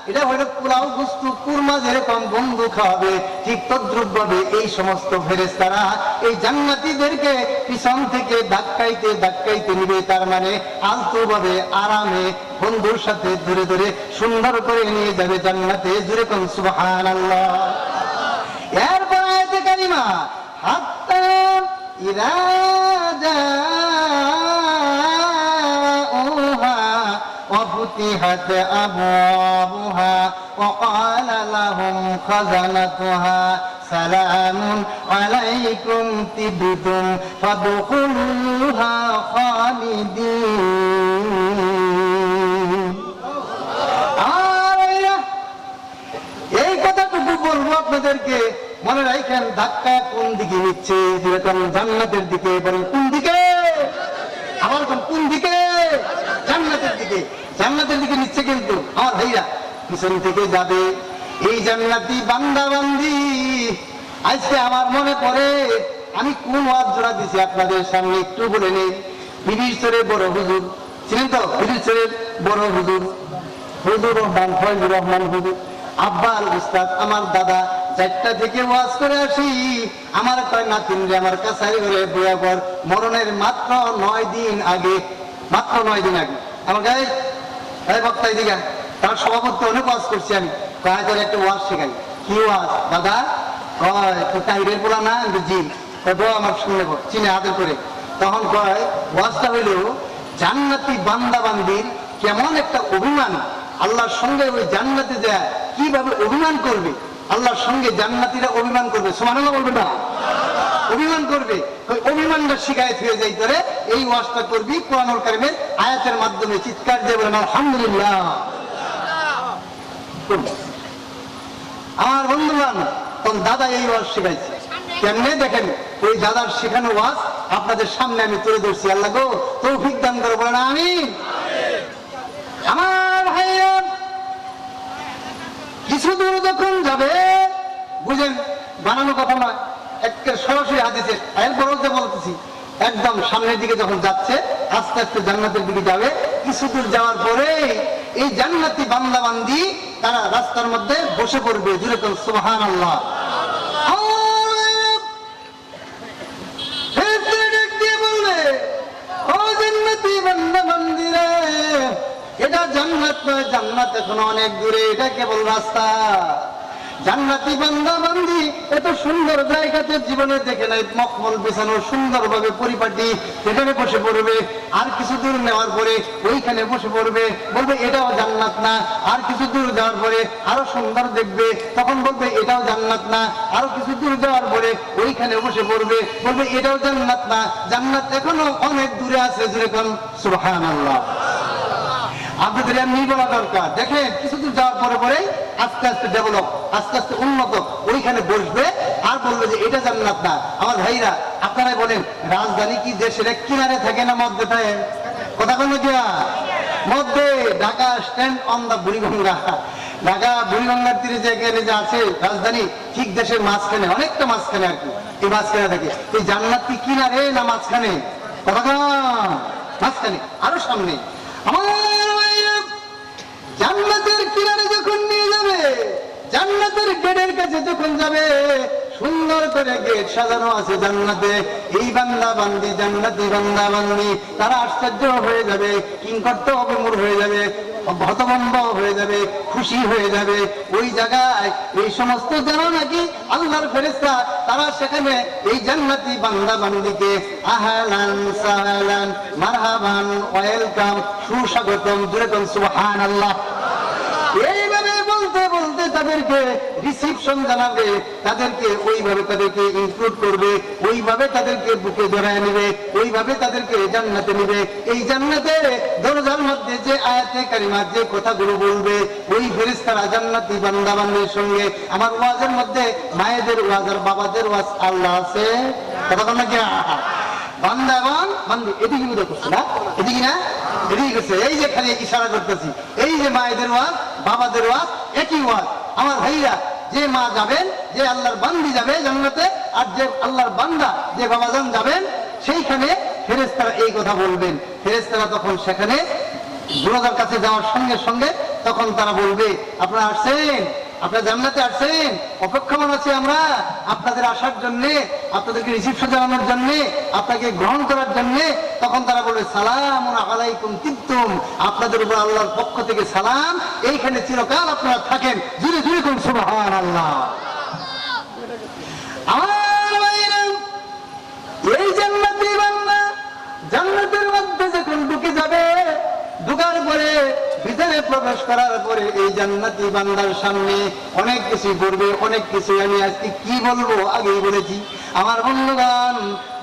এটা হলো পোলাও গুস্তু কুরমা যেরকম বন্ধু খাওয়াবে, ঠিক তদ্রুপ ভাবে এই সমস্ত ফেরেশতারা এই জান্নাতীদেরকে পিছন থেকে ধাক্কাইতে ধাক্কাইতে নিবে। তার মানে আলতো ভাবে আরামে বন্ধুর সাথে ধরে ধরে সুন্দর করে নিয়ে যাবে জান্নাতে। যেরকম সুবহানাল্লাহ। এরপর আয়াতে কারিমা, হাত্তা ইযা وفتحت أبوابها وقال لهم خزنتها سلام عليكم طبتم فادخلوها خالدين। এই কথাটুকু বলবো আপনাদেরকে, মনে রাখেন ধাক্কা কোন দিকে নিচ্ছে? যেরকম জান্নাতের দিকে। বলেন কোন দিকে? আবার কোন দিকে? জান্নাতের দিকে। জান্নাতের দিকে নিচ্ছে। কিন্তু আমার ভাইরা, পিছন থেকে যাবে এই জান্নাতি বান্দা বান্দি। আজকে আমার মনে পড়ে, আমি কোন ওয়াজ জোড়া দিছি আপনাদের সামনে একটু বলে নেই। বিবিসরের বড় হুজুর ছিলেন তো, বিবিসরের বড় হুজুর হুজুর রহমান ফয়জুর রহমান হুজুর, আব্বা আল উস্তাদ, আমার দাদা 4টা থেকে ওয়াজ করে আসি। আমার কয় নাতিন রে, আমার কাছারি হলে বইয়া পর মরণের মাত্র 9 দিন আগে, মাত্র 9 দিন আগে আমার গায়ে বক্তায় দিঘা, তার সভাপতি অনেক ওয়াজ করছি আমি। কয় করে একটা ওয়াজ শেখাই। কি ওয়াজ দাদা? কয় তো তাইরের পোলা না? জি। আমার শুনে চিনে আদর করে। তখন কয় ওয়াজটা হইল জান্নাতি বান্দা বান্দির কেমন একটা অভিমান, আল্লাহর সঙ্গে ওই জান্নাতে যায় কিভাবে অভিমান করবে। আল্লাহর সঙ্গে জান্নাতীরা অভিমান করবে। সুবহানাল্লাহ বলবে না? অভিমান করবে। ওই অভিমানটা শিখায় হয়ে যাই করে এই ওয়াজটা করবি কোরআনুল কারীমের আয়াতের মাধ্যমে। চিৎকার দিয়ে বলেন আলহামদুলিল্লাহ। আমার বন্ধুগণ, তখন দাদা এই ওয়াজ শিখাইছে। কেমনে দেখেন, ওই দাদার শেখানো ওয়াজ আপনাদের সামনে আমি তুলে ধরছি। আল্লাহ গো তৌফিক দান করে বলেন আমিন। আমার ভাইয়া, কিছু দূর যখন যাবে, বুঝেন বানানো কথা নয়, একটা সরাসরি হাদিসে এরপরও যে বলতেছি, একদম সামনের দিকে যখন যাচ্ছে আস্তে আস্তে জান্নাতের দিকে যাবে, কিছু দূর যাওয়ার পরে এই জান্নাতি বান্দা বান্দি তারা রাস্তার মধ্যে বসে পড়বে। জুড়ে কোন সুবহানাল্লাহ। এটা জান্নাত নয়, জান্নাত এখনো অনেক দূরে, এটা কেবল রাস্তা। জান্নাতি বান্দা বান্দি এত সুন্দর জায়গাতে জীবনে দেখে নাই, মখমল বিছানো সুন্দরভাবে পরিপাটি, সেখানে বসে পড়বে। আর কিছু দূর নেওয়ার পরে ওইখানে বসে পড়বে, বলবে এটাও জান্নাত না। আর কিছু দূর যাওয়ার পরে আরো সুন্দর দেখবে, তখন বলবে এটাও জান্নাত না। আরো কিছু দূর যাওয়ার পরে ওইখানে বসে পড়বে, বলবে এটাও জান্নাত না। জান্নাত এখনো অনেক দূরে আছে। যেরকম সুবহানাল্লাহ। আপনাদের এমনি বলা দরকার। দেখেন কিছুদূর যাওয়ার পরে পরে আস্তে আস্তে ডেভেলপ, আস্তে আস্তে উন্নত, ওইখানে বসবে আর বলবে যে এটা জান্নাত না। আমার ভাইরা আপনারাই বলেন, রাজধানী কি দেশের এক কিনারে থাকে না মধ্যে থাকে? কথা বলে কিনা মধ্যে? Dhaka stand on the Buriganga, Dhaka বুড়িগঙ্গার তীরে যে আছে রাজধানী, ঠিক দেশের মাঝখানে, অনেকটা মাঝখানে আর কি। এই মাঝখানে থাকে। এই জান্নাত কি কিনারে না মাঝখানে? কথা মাঝখানে, আরো সামনে। আমার জান্নাতের কিনারে যখন নিয়ে যাবে, জান্নাতের গেটের কাছে যখন যাবে, সুন্দর করে গেট সাজানো আছে জান্নাতে। এই বান্দা বান্দি, জান্নাতি বান্দা বান্দি, তারা আশ্চর্য হয়ে যাবে, কিংকর্ত অবিমূঢ় হয়ে যাবে, হতভম্ব হয়ে যাবে, খুশি হয়ে যাবে। ওই জায়গায় এই সমস্ত যারা নাকি আল্লাহর ফেরেশতা, তারা সেখানে এই জান্নাতি বান্দা বান্দিকে আহলান সাহলান মারহাবান ওয়েলকাম, সুস্বাগতম, যেরকম সুবহানাল্লাহ, এইভাবে বলতে বলতে তাদেরকে রিসিপশন জানাবে, তাদেরকে ওইভাবে তাদেরকে ইনক্লুড করবে, ওইভাবে তাদেরকে বুকে জড়ায় নেবে, ওইভাবে তাদেরকে জান্নাতে নেবে। এই জান্নাতে দরজার মধ্যে যে আয়াতে কারিমা, যে কথাগুলো বলবে, ওই ফেরেশতারা জান্নাতি বান্দা বান্দির সঙ্গে, আমার ওয়াজের মধ্যে মায়েদের ওয়াজ আর বাবাদের ওয়াজ আল্লাহ আছে, কথা বল না কি? বান্দা এবং বান্দি এদিকে বুঝা করছে না, এদিকে না, এদিকে করছে। এই যে খালি ইশারা করতেছি, এই যে মায়েদের ওয়াজ বাবাদের ওয়াজ একই ওয়াজ। আমার ভাইরা, যে মা যাবেন, যে আল্লাহর বান্দি যাবে জান্নাতে, আর যে আল্লাহর বান্দা, যে বাবাজান যাবেন, সেইখানে ফেরেশতারা এই কথা বলবেন। ফেরেশতারা তখন সেখানে দরজার কাছে যাওয়ার সঙ্গে সঙ্গে তখন তারা বলবে, আপনারা আসছেন, আপনারা জান্নাতে আসছেন, অপেক্ষমান আছি আমরা আপনাদের আসার জন্য, আপনাদেরকে রিসিপশন জানানোর জন্য, আপনাকে গ্রহণ করার জন্য। তখন তারা বলবে, সালামুন আলাইকুম তিবতুম, আপনাদের উপর আল্লাহর পক্ষ থেকে সালাম, এইখানে চিরকাল আপনারা থাকেন। জুড়ে জুড়ে কোন সুবহানাল্লাহ। আমার ভাইরা, এই জান্নাতি বান্দা জান্নাতের মধ্যে যখন ঢুকে যাবে, ঢুকার পরে ভিতরে প্রবেশ করার পরে এই জান্নাতি বান্দার সামনে অনেক কিছু করবে, অনেক কিছু। আমি আজকে কি বলবো আগেই বলেছি। আমার বন্ধুগণ,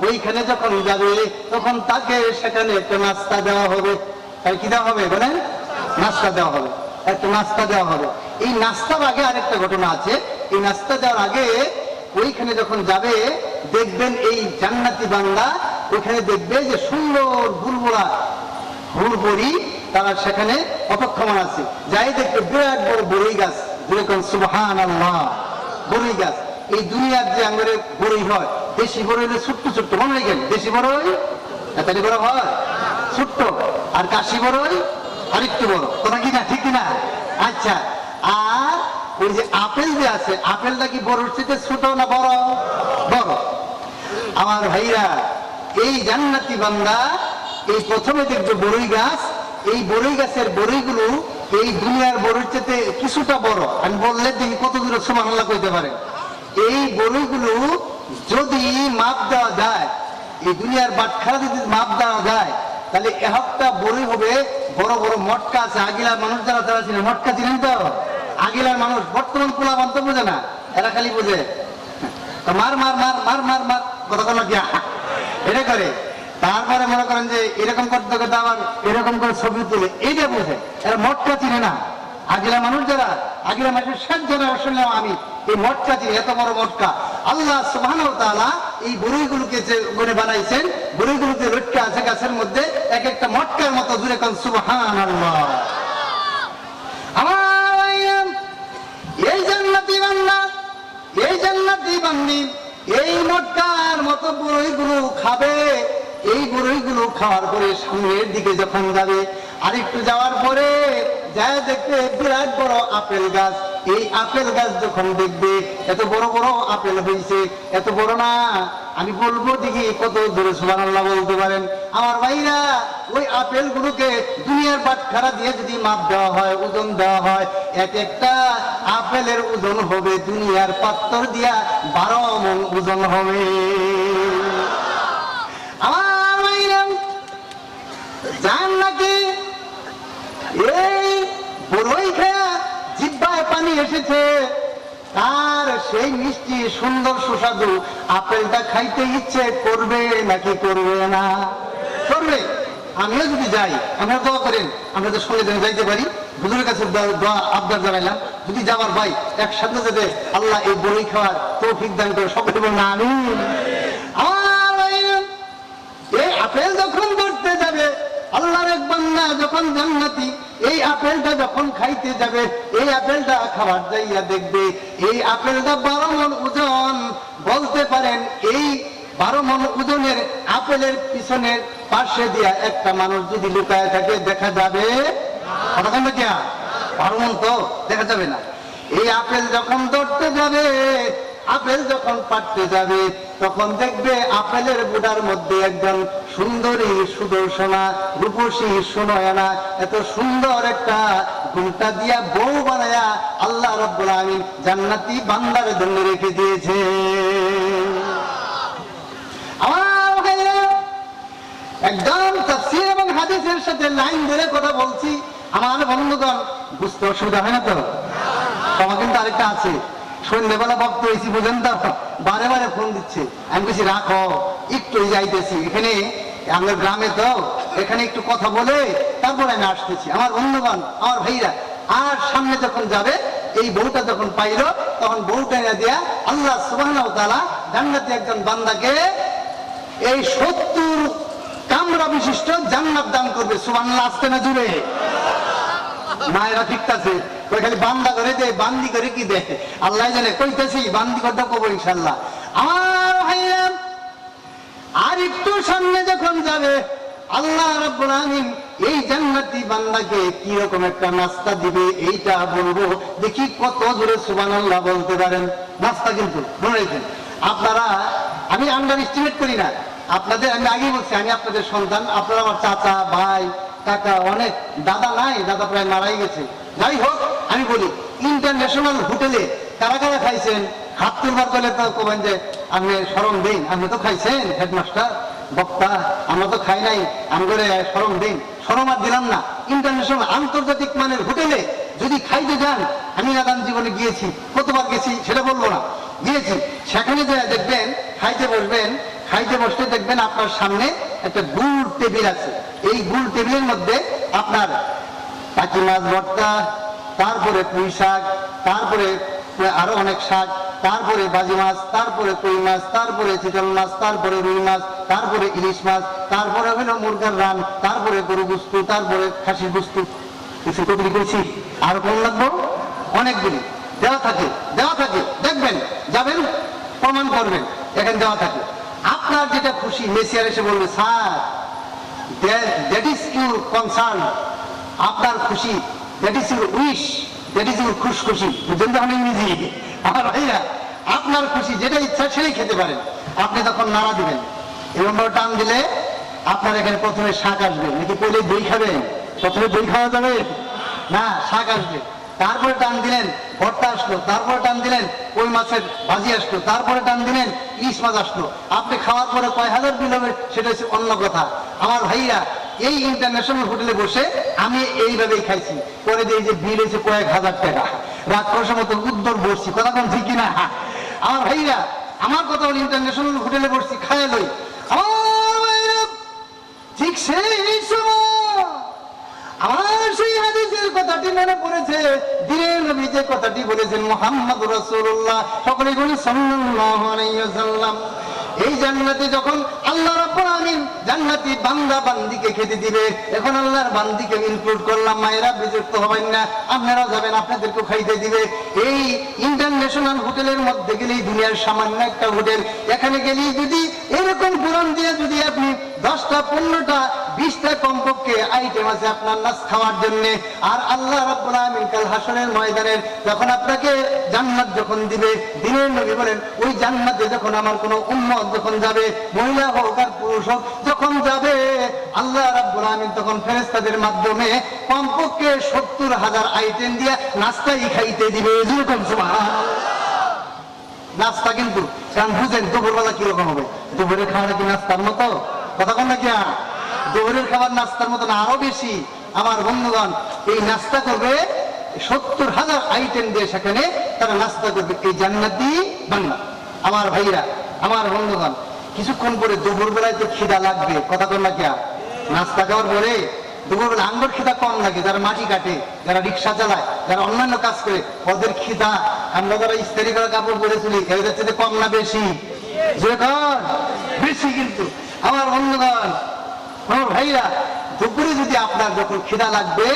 ওইখানে যখন যাবে তখন তাকে সেখানে একটা নাস্তা দেওয়া হবে। তাই কি দেওয়া হবে বলেন? নাস্তা দেওয়া হবে, একটা নাস্তা দেওয়া হবে। এই নাস্তার আগে আরেকটা ঘটনা আছে। এই নাস্তা দেওয়ার আগে ওইখানে যখন যাবে, দেখবেন এই জান্নাতি বান্দা ওইখানে দেখবে যে সুন্দর বুলবুলা হুড়বড়ি, তারা সেখানে অপেক্ষমান আছে। যাই দেখবে বিরাট বড় বড়ই গাছ, যেরকম সুবহানাল্লাহ, বড়ই গাছ। এই দুনিয়ার যে আঙ্গুরে বড়ই হয়, দেশি বড়ই হলে ছোট্ট ছোট্ট, মনে রাখেন, দেশি বড়ই এতটি বড় হয়, ছোট্ট, আর কাশি বড়ই আরেকটু বড়, কথা কি না, ঠিক না? আচ্ছা, আর ওই যে আপেল যে আছে, আপেলটা কি বড় থেকে ছোট না বড়? বড়। আমার ভাইরা, এই জান্নাতি বান্দা এই প্রথমে দেখবে বড়ই গাছ। এই বড়ই গাছের বড়ইগুলো এই দুনিয়ার বড়ির চেয়ে কিছুটা বড়। আমি বললে দেখি কত দূরে সুবহানাল্লাহ কইতে পারে। এই বড়ইগুলো যদি মাপ দেওয়া যায়, এই দুনিয়ার বাটখারা যদি মাপ দেওয়া যায়, তাহলে একটা বড়ই হবে বড় বড় মটকা আছে। আগিলার মানুষ যারা যারা ছিলেন, মটকা ছিলেন তো, আগিলার মানুষ। বর্তমান পোলা বান্ধব বোঝে না, এরা খালি বোঝে মার মার মার মার মার মার, কথা বলা গিয়া এটা করে। তারপরে মনে করেন যে এরকম করতে করতে আবার এরকম করে ছবি তুলে, এইটা বোঝে। এরা মটকা চিনে না। আগিলা মানুষ যারা, আগিলা মানুষের 60 জেনারেশন আমি এই মটকা চিনি, এত বড় মটকা। আল্লাহ সুবহানাহু ওয়া তাআলা এই বড়ইগুলোকে যে গনে বানাইছেন, বড়ইগুলোতে লটকা আছে গাছের মধ্যে, এক একটা মটকার মতো। জুড়ে কোন সুবহানাল্লাহ। আমার এই জান্নাতি বান্দা, এই জান্নাতি জান্নাতি বান্দি এই মটকার মতো বড়ইগুলো খাবে। এই বড়ইগুলো খাওয়ার পরে সামনের দিকে যখন যাবে, আরেকটু যাওয়ার পরে যা দেখবে বিরাট বড় আপেল গাছ। এই আপেল গাছ যখন দেখবে এত বড় বড় আপেল হয়েছে, এত বড় না আমি বলবো দেখি কত দূরে সুবহানাল্লাহ বলতে পারেন আমার ভাইরা। ওই আপেল গুলোকে দুনিয়ার বাটখারা দিয়ে যদি মাপ দেওয়া হয়, ওজন দেওয়া হয়, এক একটা আপেলের ওজন হবে দুনিয়ার পাত্তর দিয়া 12 মণ ওজন হবে। আমার ভাইরা জান্নাতে এই বড়ই খেয়া জিহ্বায় পানি এসেছে, তার সেই মিষ্টি সুন্দর সুস্বাদু আপেলটা খাইতে ইচ্ছে করবে নাকি করবে না? করবে। আমিও যদি যাই, আমরা দোয়া করেন আমরা তো সঙ্গে যেন যাইতে পারি, হুজুরের কাছে দোয়া আবদার জানাইলাম যদি যাবার ভাই একসাথে যেতে আল্লাহ এই বড়ই খাওয়ার তৌফিক দান করে সকলে বলুন আমিন। এই আপেল যখন ধরতে যাবে, আল্লাহর এক বান্দা যখন জান্নাতি এই আপেলটা যখন খাইতে যাবে, এই আপেলটা খাবার যাইয়া দেখবে এই আপেলটা 12 মণ ওজন। বলতে পারেন এই 12 মণ ওজনের আপেলের পিছনের পাশে দিয়া একটা মানুষ যদি লুকায় থাকে দেখা যাবে? 12 মণ তো দেখা যাবে না। এই আপেল যখন ধরতে যাবে, আপেল যখন পাড়তে যাবে, তখন দেখবে আপেলের বুড়ার মধ্যে একজন সুন্দরী সুদর্শনা রূপসী সুনয়না এত সুন্দর একটা ঘুমটা দিয়া বউ বানায়া আল্লাহ রাব্বুল আমিন জান্নাতি বান্দার জন্য রেখে দিয়েছে। আমার ভাইরা একদম তাফসীর এবং হাদিসের সাথে লাইন ধরে কথা বলছি। আমার বন্ধুগণ বুঝতে অসুবিধা হয় না তো? তোমার কিন্তু আরেকটা আছে, সন্ধ্যেবেলা ভক্ত হয়েছি বুঝেন তো, বারে বারে ফোন দিচ্ছে। আমি বলছি রাখো একটু যাইতেছি, এখানে আমার গ্রামে তো, এখানে একটু কথা বলে তারপরে আমি আসতেছি। আমার বন্ধুগণ আমার ভাইরা, আর সামনে যখন যাবে এই বউটা যখন পাইল, তখন বউটা দিয়া আল্লাহ সুবহানাহু ওয়া তাআলা জান্নাতে একজন বান্দাকে এই 70 কামরা বিশিষ্ট জান্নাত দান করবে। সুবহানাল্লাহ আসতে না জুড়ে মায়েরা ঠিকঠাছে খালি বান্দা করে দে, বান্দি করে কি দে আল্লাহ জানে, কইতেছি বান্দি করতে কবো ইনশাল্লাহ। আমার ভাইরা আর একটু সামনে যখন যাবে, আল্লাহ রাব্বুল আমিন এই জান্নাতি বান্দাকে কি রকম একটা নাস্তা দিবে এইটা বলবো, দেখি কত জোরে সুবহানাল্লাহ বলতে পারেন। নাস্তা কিন্তু মনে রাখবেন আপনারা, আমি আন্ডার এস্টিমেট করি না আপনাদের, আমি আগেই বলছি আমি আপনাদের সন্তান, আপনারা আমার চাচা ভাই কাকা, অনেক দাদা নাই, দাদা প্রায় মারাই গেছে। যাই হোক আমি বলি ইন্টারন্যাশনাল হোটেলে কারা কারা খাইছেন হাত তুলবার করলে তো কবেন যে আপনি শরম দিন, আপনি তো খাইছেন হেডমাস্টার বক্তা, আমরা তো খাই নাই, আমাদের শরম দিন। শরম আর দিলাম না, ইন্টারন্যাশনাল আন্তর্জাতিক মানের হোটেলে যদি খাইতে যান, আমি নাদান জীবনে গিয়েছি, কতবার গেছি সেটা বলবো না, গিয়েছি, সেখানে যে দেখবেন খাইতে বসবেন, খাইতে বসতে দেখবেন আপনার সামনে একটা গুল টেবিল আছে। এই গুল টেবিলের মধ্যে আপনার টাকি মাছ ভর্তা, তারপরে পুঁই শাক, তারপরে আরো অনেক শাক, তারপরে বাজি মাছ, তারপরে কই মাছ, তারপরে চিতল মাছ, তারপরে রুই মাছ, তারপরে ইলিশ মাছ, তারপরে হলো মুরগার রান, তারপরে গরু গুস্তু, তারপরে খাসির গুস্তু। কিছু কতটি করেছি, আরো কম লাগবো, অনেকগুলি দেওয়া থাকে, দেওয়া থাকে, দেখবেন যাবেন প্রমাণ করবেন এখানে দেওয়া থাকে। আপনার যেটা খুশি মেসিয়ার এসে বলবে sir that is your concern, আপনার খুশি, that is your wish, that is your খুশখুশি, বুঝলেন তো ইংরেজি? আমার ভাইয়া আপনার খুশি যেটা ইচ্ছা সেটাই খেতে পারেন। আপনি তখন নাড়া দিবেন, এরকম টান দিলে আপনার এখানে প্রথমে শাক আসবে, নাকি পরে দই খাবেন? প্রথমে দই খাওয়া যাবে না, শাক আসবে, তারপরে টান দিলেন ভর্তা আসলো, তারপরে টান দিলেন ওই মাছের ভাজি আসলো, তারপরে টান দিলেন ইলিশ মাছ আসলো। আপনি খাওয়ার পরে কয় হাজার বিল হবে সেটা হচ্ছে অন্য কথা। আমার ভাইয়া এই ইন্টারন্যাশনাল হোটেলে বসে আমি এইভাবেই খাইছি, পরে দিয়ে যে বিল হয়েছে কয়েক হাজার টাকা, রাক্ষসের মতো উদ্দর বসছি, কথা কোন ঠিক কিনা? আমার ভাইয়া আমার কথা হল ইন্টারন্যাশনাল হোটেলে বসছি, খায় লই। আমার ভাইয়া ঠিক সেই সময় আমার সেই হাদিসের কথাটি মনে পড়েছে, দিনের নবী যে কথাটি বলেছেন মুহাম্মদ রাসূলুল্লাহ, সকলে বলি সাল্লাল্লাহু আলাইহি ওয়াসাল্লাম, এই জান্নাতে যখন আল্লাহ রাব্বুল আমিন জান্নাতি বান্দা বান্দিকে খেতে দিবে, এখন আল্লাহর বান্দিকে ইনক্লুড করলাম, মায়েরা বিরক্ত হবেন না, আপনারাও যাবেন, আপনাদেরকেও খাইতে দিবে। এই ইন্টারন্যাশনাল হোটেলের মধ্যে গেলেই, দুনিয়ার সামান্য একটা হোটেল, এখানে গেলেই যদি এরকম পুরান দিয়ে যদি আপনি 10টা 15টা 20টা কমপক্ষে আইটেম আছে আপনার নাচ খাওয়ার জন্য। আর আল্লাহ রাব্বুল আমিন কাল হাসরের ময়দানে যখন আপনাকে জান্নাত যখন দিবে, দিনের নবী বলেন ওই জান্নাতে যখন আমার কোনো উম্মত যখন যাবে, মহিলা হোক আর পুরুষ হোক, যখন যাবে আল্লাহ রাব্বুল আমিন তখন ফেরেশতাদের মাধ্যমে কমপক্ষে 70,000 আইটেম দিয়ে নাস্তাই খাইতে দিবে। যেরকম সুবহানাল্লাহ, নাস্তা কিন্তু কারণ বুঝেন দুপুরবেলা কিরকম হবে, দুপুরের খাওয়াটা কি নাস্তার মতো? কথা কন না কি? দুপুরের খাবার নাস্তার মতো না, আরো বেশি। আমার বন্ধুগণ, এই নাস্তা করবে 70,000 আইটেম দিয়ে, সেখানে তারা নাস্তা করবে এই জান্নাতি বান্দা। আমার ভাইরা, আমার বন্ধুগণ, কিছুক্ষণ পরে দুপুর বেলায় তো খিদা লাগবে, কথা কন না কি? নাস্তা খাওয়ার পরে দুপুরবেলা আঙ্গুর খিদা কম লাগে, যারা মাটি কাটে, যারা রিক্সা চালায়, যারা অন্যান্য কাজ করে, ওদের খিদা, আমরা যারা ইস্ত্রি করা কাপড় পরে চলি, এদের চেয়ে কম না বেশি? বেশি। কিন্তু আমার বন্ধুগণ, আমার ভাইরা, দুপুরে যদি আপনার যখন খিদা লাগবে,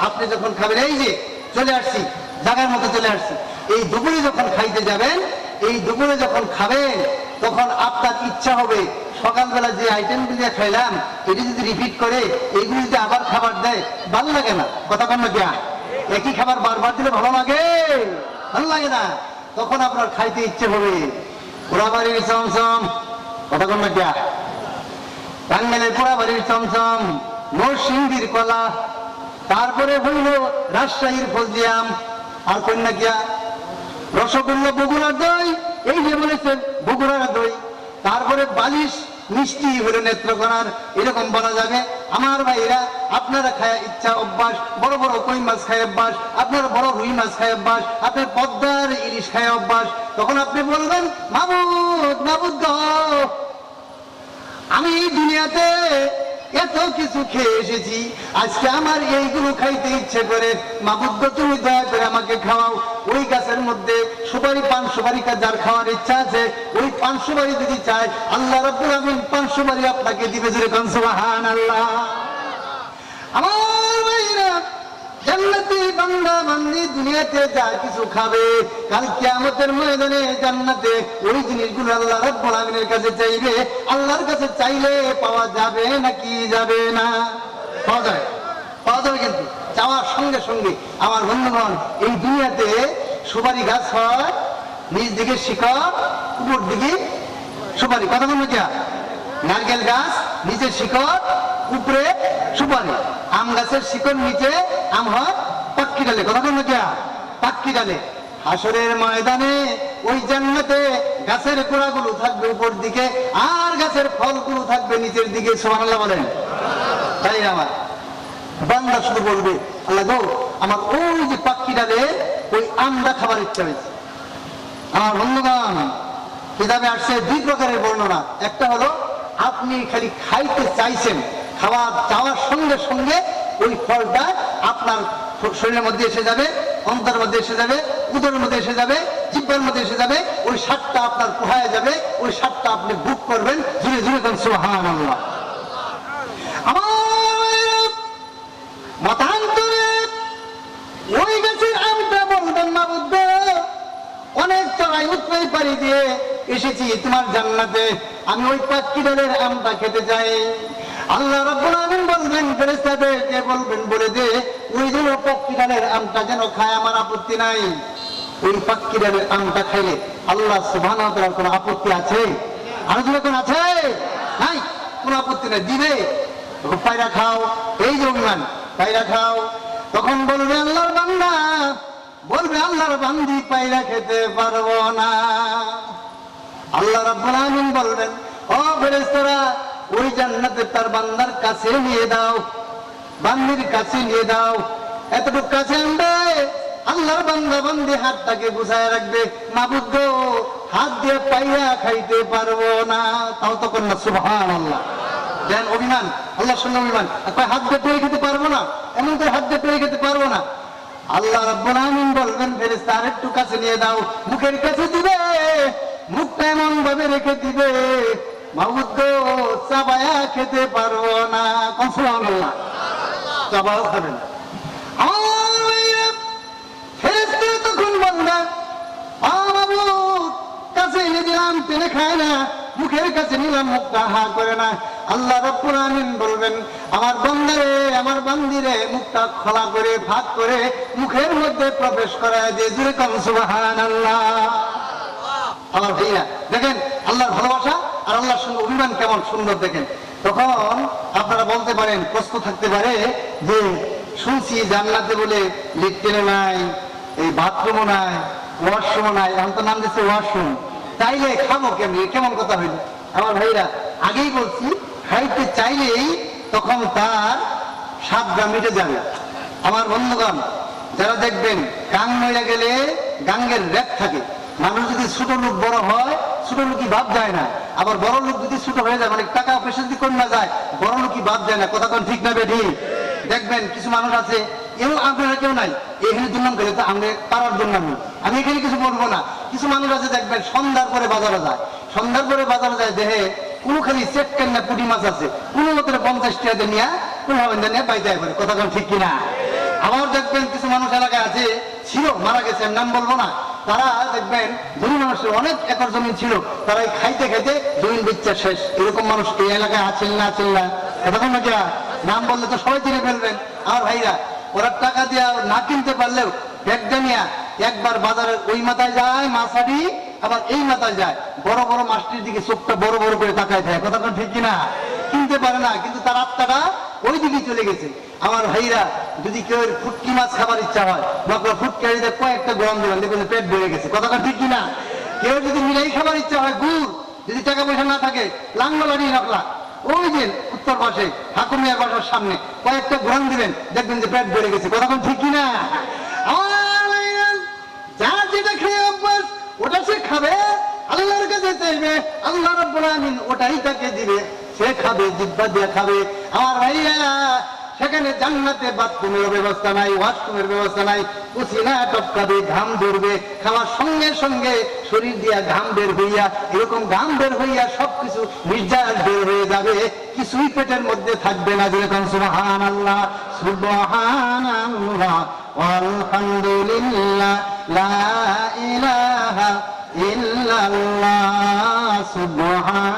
আপনি যখন খাবেন, এই যে চলে আসছি, জায়গার মতো চলে আসছি, এই দুপুরে যখন খাইতে যাবেন, এই দুপুরে যখন খাবেন, তখন আপনার ইচ্ছা হবে সকালবেলা যে আইটেমগুলি খাইলাম এটি যদি রিপিট করে, এইগুলি যদি আবার খাবার দেয়, ভালো লাগে না? কথা কন না কি? একই খাবার বারবার দিলে ভালো লাগে? ভালো লাগে না। তখন আপনার খাইতে ইচ্ছে হবে পোড়াবাড়ির চমচম, কথা কন না কি? টাঙ্গাইলের পোড়াবাড়ির চমচম, নরসিংদীর কলা, তারপরে হইল রাজশাহীর ফজলিয়াম, আর কন্যা গিয়া রসগোল্লা, বগুড়ার দই, এই যে বলেছেন বগুড়ার দই, তারপরে বালিশ মিষ্টি হলো নেত্রকোনার, এরকম বলা যাবে। আমার ভাইরা, আপনারা খায় ইচ্ছা অভ্যাস, বড় বড় কই মাছ খায় অভ্যাস, আপনার বড় রুই মাছ খায় অভ্যাস, আপনার পদ্মার ইলিশ খায় অভ্যাস, তখন আপনি বলবেন মাবুদ, মাবুদ গো, আমি এই দুনিয়াতে এত কিছু খেয়ে এসেছি, আজকে আমার এইগুলো খাইতে ইচ্ছে করে, মাবুদ গো তুমি দয়া করে আমাকে খাওয়াও। ওই গাছের মধ্যে সুপারি, পান সুপারি যার খাওয়ার ইচ্ছা আছে, ওই পান সুপারি যদি চায়, আল্লাহ রাব্বুল আমিন পান সুপারি আপনাকে দিবে। যেরকম সুবহানাল্লাহ। আমার ভাইরা, জান্নাতি বান্দা বান্দি দুনিয়াতে যা কিছু খাবে, কাল কিয়ামতের ময়দানে জান্নাতে ওই জিনিসগুলো আল্লাহ রাব্বুল আমিনের কাছে চাইবে। আল্লাহর কাছে চাইলে পাওয়া যাবে নাকি যাবে না? পাওয়া যায়, পাওয়া যাবে। কিন্তু চাওয়ার সঙ্গে সঙ্গে আমার বন্ধুগণ, এই দুনিয়াতে সুপারি গাছ হয়, নিচ দিকে শিকড়, উপর দিকে সুপারি, কথা বলবো কি? নারকেল গাছ নিচে শিকড়, উপরে সুপারি। আম গাছের শিকড় নিচে, আম হয় পাক্কি ডালে, কথা বলবো কি? পাক্কি ডালে। হাসরের ময়দানে ওই জান্নাতে গাছের গোড়াগুলো থাকবে উপর দিকে, আর গাছের ফলগুলো থাকবে নিচের দিকে। সুবহানাল্লাহ বলেন। তাই আমার বান্দা শুধু বলবে, আল্লাহ গো, আমার ওই যে পাক্কি ডালে ওই আমটা খাবার ইচ্ছা হয়েছে। আমার বন্ধুগণ, কিতাবে আসছে 2 প্রকারের বর্ণনা। একটা হলো আপনি খালি খাইতে চাইছেন, খাওয়া চাওয়ার সঙ্গে সঙ্গে ওই ফলটা আপনার শরীরের মধ্যে এসে যাবে, অন্তরের মধ্যে এসে যাবে, উদরের মধ্যে এসে যাবে, জিহ্বার মধ্যে এসে যাবে, ওই স্বাদটা আপনার পোহায় যাবে, ওই স্বাদটা আপনি ভোগ করবেন। ধীরে ধীরে সুবহানাল্লাহ। আমার মতান্তরে ওই গাছের আমটা বলবেন, মাবুদ গো, অনেক চড়াই উৎরাই পাড়ি দিয়ে এসেছি তোমার জান্নাতে, আমি ওই পাক্কি ডালের আমটা খেতে চাই। আল্লাহ রাব্বুল আমিন বলবেন ফেরেশতাদেরকে বলবেন, বলে দে ওই যে পাক্কি ডালের আমটা যেন খায়, আমার আপত্তি নাই। ওই পাক্কি ডালের আমটা খাইলে আল্লাহ সুবহানাহু ওয়া তাআলার কোনো আপত্তি আছে? আর যখন আছে, নাই, কোনো আপত্তি নাই, দিবে। পায়রা খাও, এই যে অভিমান, পায়রা খাও। তখন বলবে আল্লাহর বান্দা, বলবে আল্লাহর বান্দি পায়রা খেতে পারবো না। আল্লাহ রাব্বুল আমিন বলবেন, ও ফেরেশতারা, ওই জান্নাতে তার বান্দার কাছে নিয়ে দাও, বান্দির কাছে নিয়ে দাও। এতটুকু কাছে আনবে, আল্লাহর বান্দা বান্দি হাতটাকে গুছায় রাখবে, মাবুদ গো, হাত দিয়ে পায়রা খাইতে পারবো না। তাও তো কন্যা সুবহানাল্লাহ। দেন অভিমান, আল্লাহর সঙ্গে অভিমান, হাত দিয়ে পেয়ে খেতে পারবো না, এমন করে হাত দিয়ে পেয়ে খেতে পারবো না। আল্লাহ রাব্বুল আমিন বলবেন ফেরেশতা, আরেকটু কাছে নিয়ে দাও, মুখের কাছে দিবে, মুখটা এমন ভাবে রেখে দিবে মাহমুদ গো চাবায়া খেতে পারবো না, সুবহানাল্লাহ, চাবাও খাবে না। ফেরেশতারা তখন বলবে কাছে এনে দিলাম টেনে খায় না, মুখের কাছে নিলাম মুখটা হা করে না। আল্লাহ রাব্বুল আমিন বলবেন আমার বান্দারে আমার বান্দিরে মুখটা খোলা করে ভাগ করে মুখের মধ্যে প্রবেশ করায় দিয়ে জুড়ে কম সুবহানাল্লাহ। আমার ভাইয়া দেখেন আল্লাহর ভালোবাসা আর আল্লাহর সঙ্গে অভিমান কেমন সুন্দর দেখেন। তখন আপনারা বলতে পারেন, প্রশ্ন থাকতে পারে যে শুনছি জান্নাতে বলে লিফটেনও নাই, এই বাথরুমও নাই, ওয়াশরুমও নাই, এখন তো নাম দিচ্ছে ওয়াশরুম, চাইলে খাবো কেমনি, কেমন কথা হইল? আমার ভাইরা আগেই বলছি খাইতে চাইলেই তখন তার স্বাদটা মিটে যাবে। আমার বন্ধুগণ যারা দেখবেন গাং মরে গেলে গাঙ্গের রেপ থাকে, মানুষ যদি ছোট লোক বড় হয় ছোট লোকই বাদ যায় না, আবার বড় লোক যদি ছোট হয়ে যায় মানে টাকা পয়সা যদি কম না যায় বড় লোকই বাদ যায় না, কথা কোন ঠিক না বেঠি? দেখবেন কিছু মানুষ আছে এও আপনারা কেউ নাই এখানে দুর্নাম করে তো আমরা পাড়ার দুর্নাম, আমি এখানে কিছু বলবো না। কিছু মানুষ আছে দেখবেন সন্ধ্যার পরে বাজারে যায়, সন্ধ্যার পরে বাজারে যায় দেহে কোনো খালি চেটকেন না পুঁটি মাছ আছে কোনো মতো 50 টাকা নিয়ে কোনো নিয়ে বাইতে করে, কথা কোন ঠিক কিনা? আবার দেখবেন কিছু মানুষ এলাকায় আছে ছিল মারা গেছে নাম বলবো না, তারা দেখবেন ধনী মানুষের অনেক একর জমি ছিল, তারা এই খাইতে খাইতে জমিন বিচ্ছা শেষ, এরকম মানুষ এই এলাকায় আছেন না আছেন না? কথা না কিনা? নাম বললে তো সবাই চিনে ফেলবেন। আমার ভাইরা ওরা টাকা দিয়ে না কিনতে পারলেও ব্যাগটা নিয়ে একবার বাজারের ওই মাথায় যায় মাছাড়ি, আবার এই মাথায় যায় বড় বড় মাছটির দিকে চোখটা বড় বড় করে তাকায় থাকে, কথা ঠিক কিনা? কিনতে পারে না কিন্তু তার আত্মাটা ওই দিকে চলে গেছে। আমার ভাইরা যদি কেউ ফুটকি মাছ খাবার ইচ্ছা হয় বা ফুটকারিতে কয়েকটা গরম দেবেন দেখবেন পেট বেড়ে গেছে, কথাটা ঠিক কিনা? কেউ যদি মিলাই খাবার ইচ্ছা হয় গুড়, যদি টাকা পয়সা না থাকে লাংলাবাড়ি রাখলা ওই দিন উত্তর পাশে ঠাকুমিয়ার বাসার সামনে কয়েকটা গরম দিবেন দেখবেন যে পেট বেড়ে গেছে, কথা ঠিক কিনা? যার যেটা খেয়ে অভ্যাস ওটা সে খাবে, আল্লাহর কাছে চাইবে, আল্লাহ রাব্বুল আমিন ওটাই তাকে দিবে, সে খাবে, জিহ্বা দিয়ে খাবে। আমার ভাইরা সেখানে জান্নাতে বাথরুমের ব্যবস্থা নাই, ওয়াশরুমের ব্যবস্থা নাই, কুসিনা টপকাবে, ঘাম ধরবে, খাওয়ার সঙ্গে সঙ্গে শরীর দিয়া ঘাম বের হইয়া এরকম ঘাম বের হইয়া সবকিছু নির্যাস বের হয়ে যাবে, কিছুই পেটের মধ্যে থাকবে না। যেরকম সুবহানাল্লাহ সুবহানাল্লাহ আলহামদুলিল্লাহ লা ইলাহা ইল্লাল্লাহ সুবহান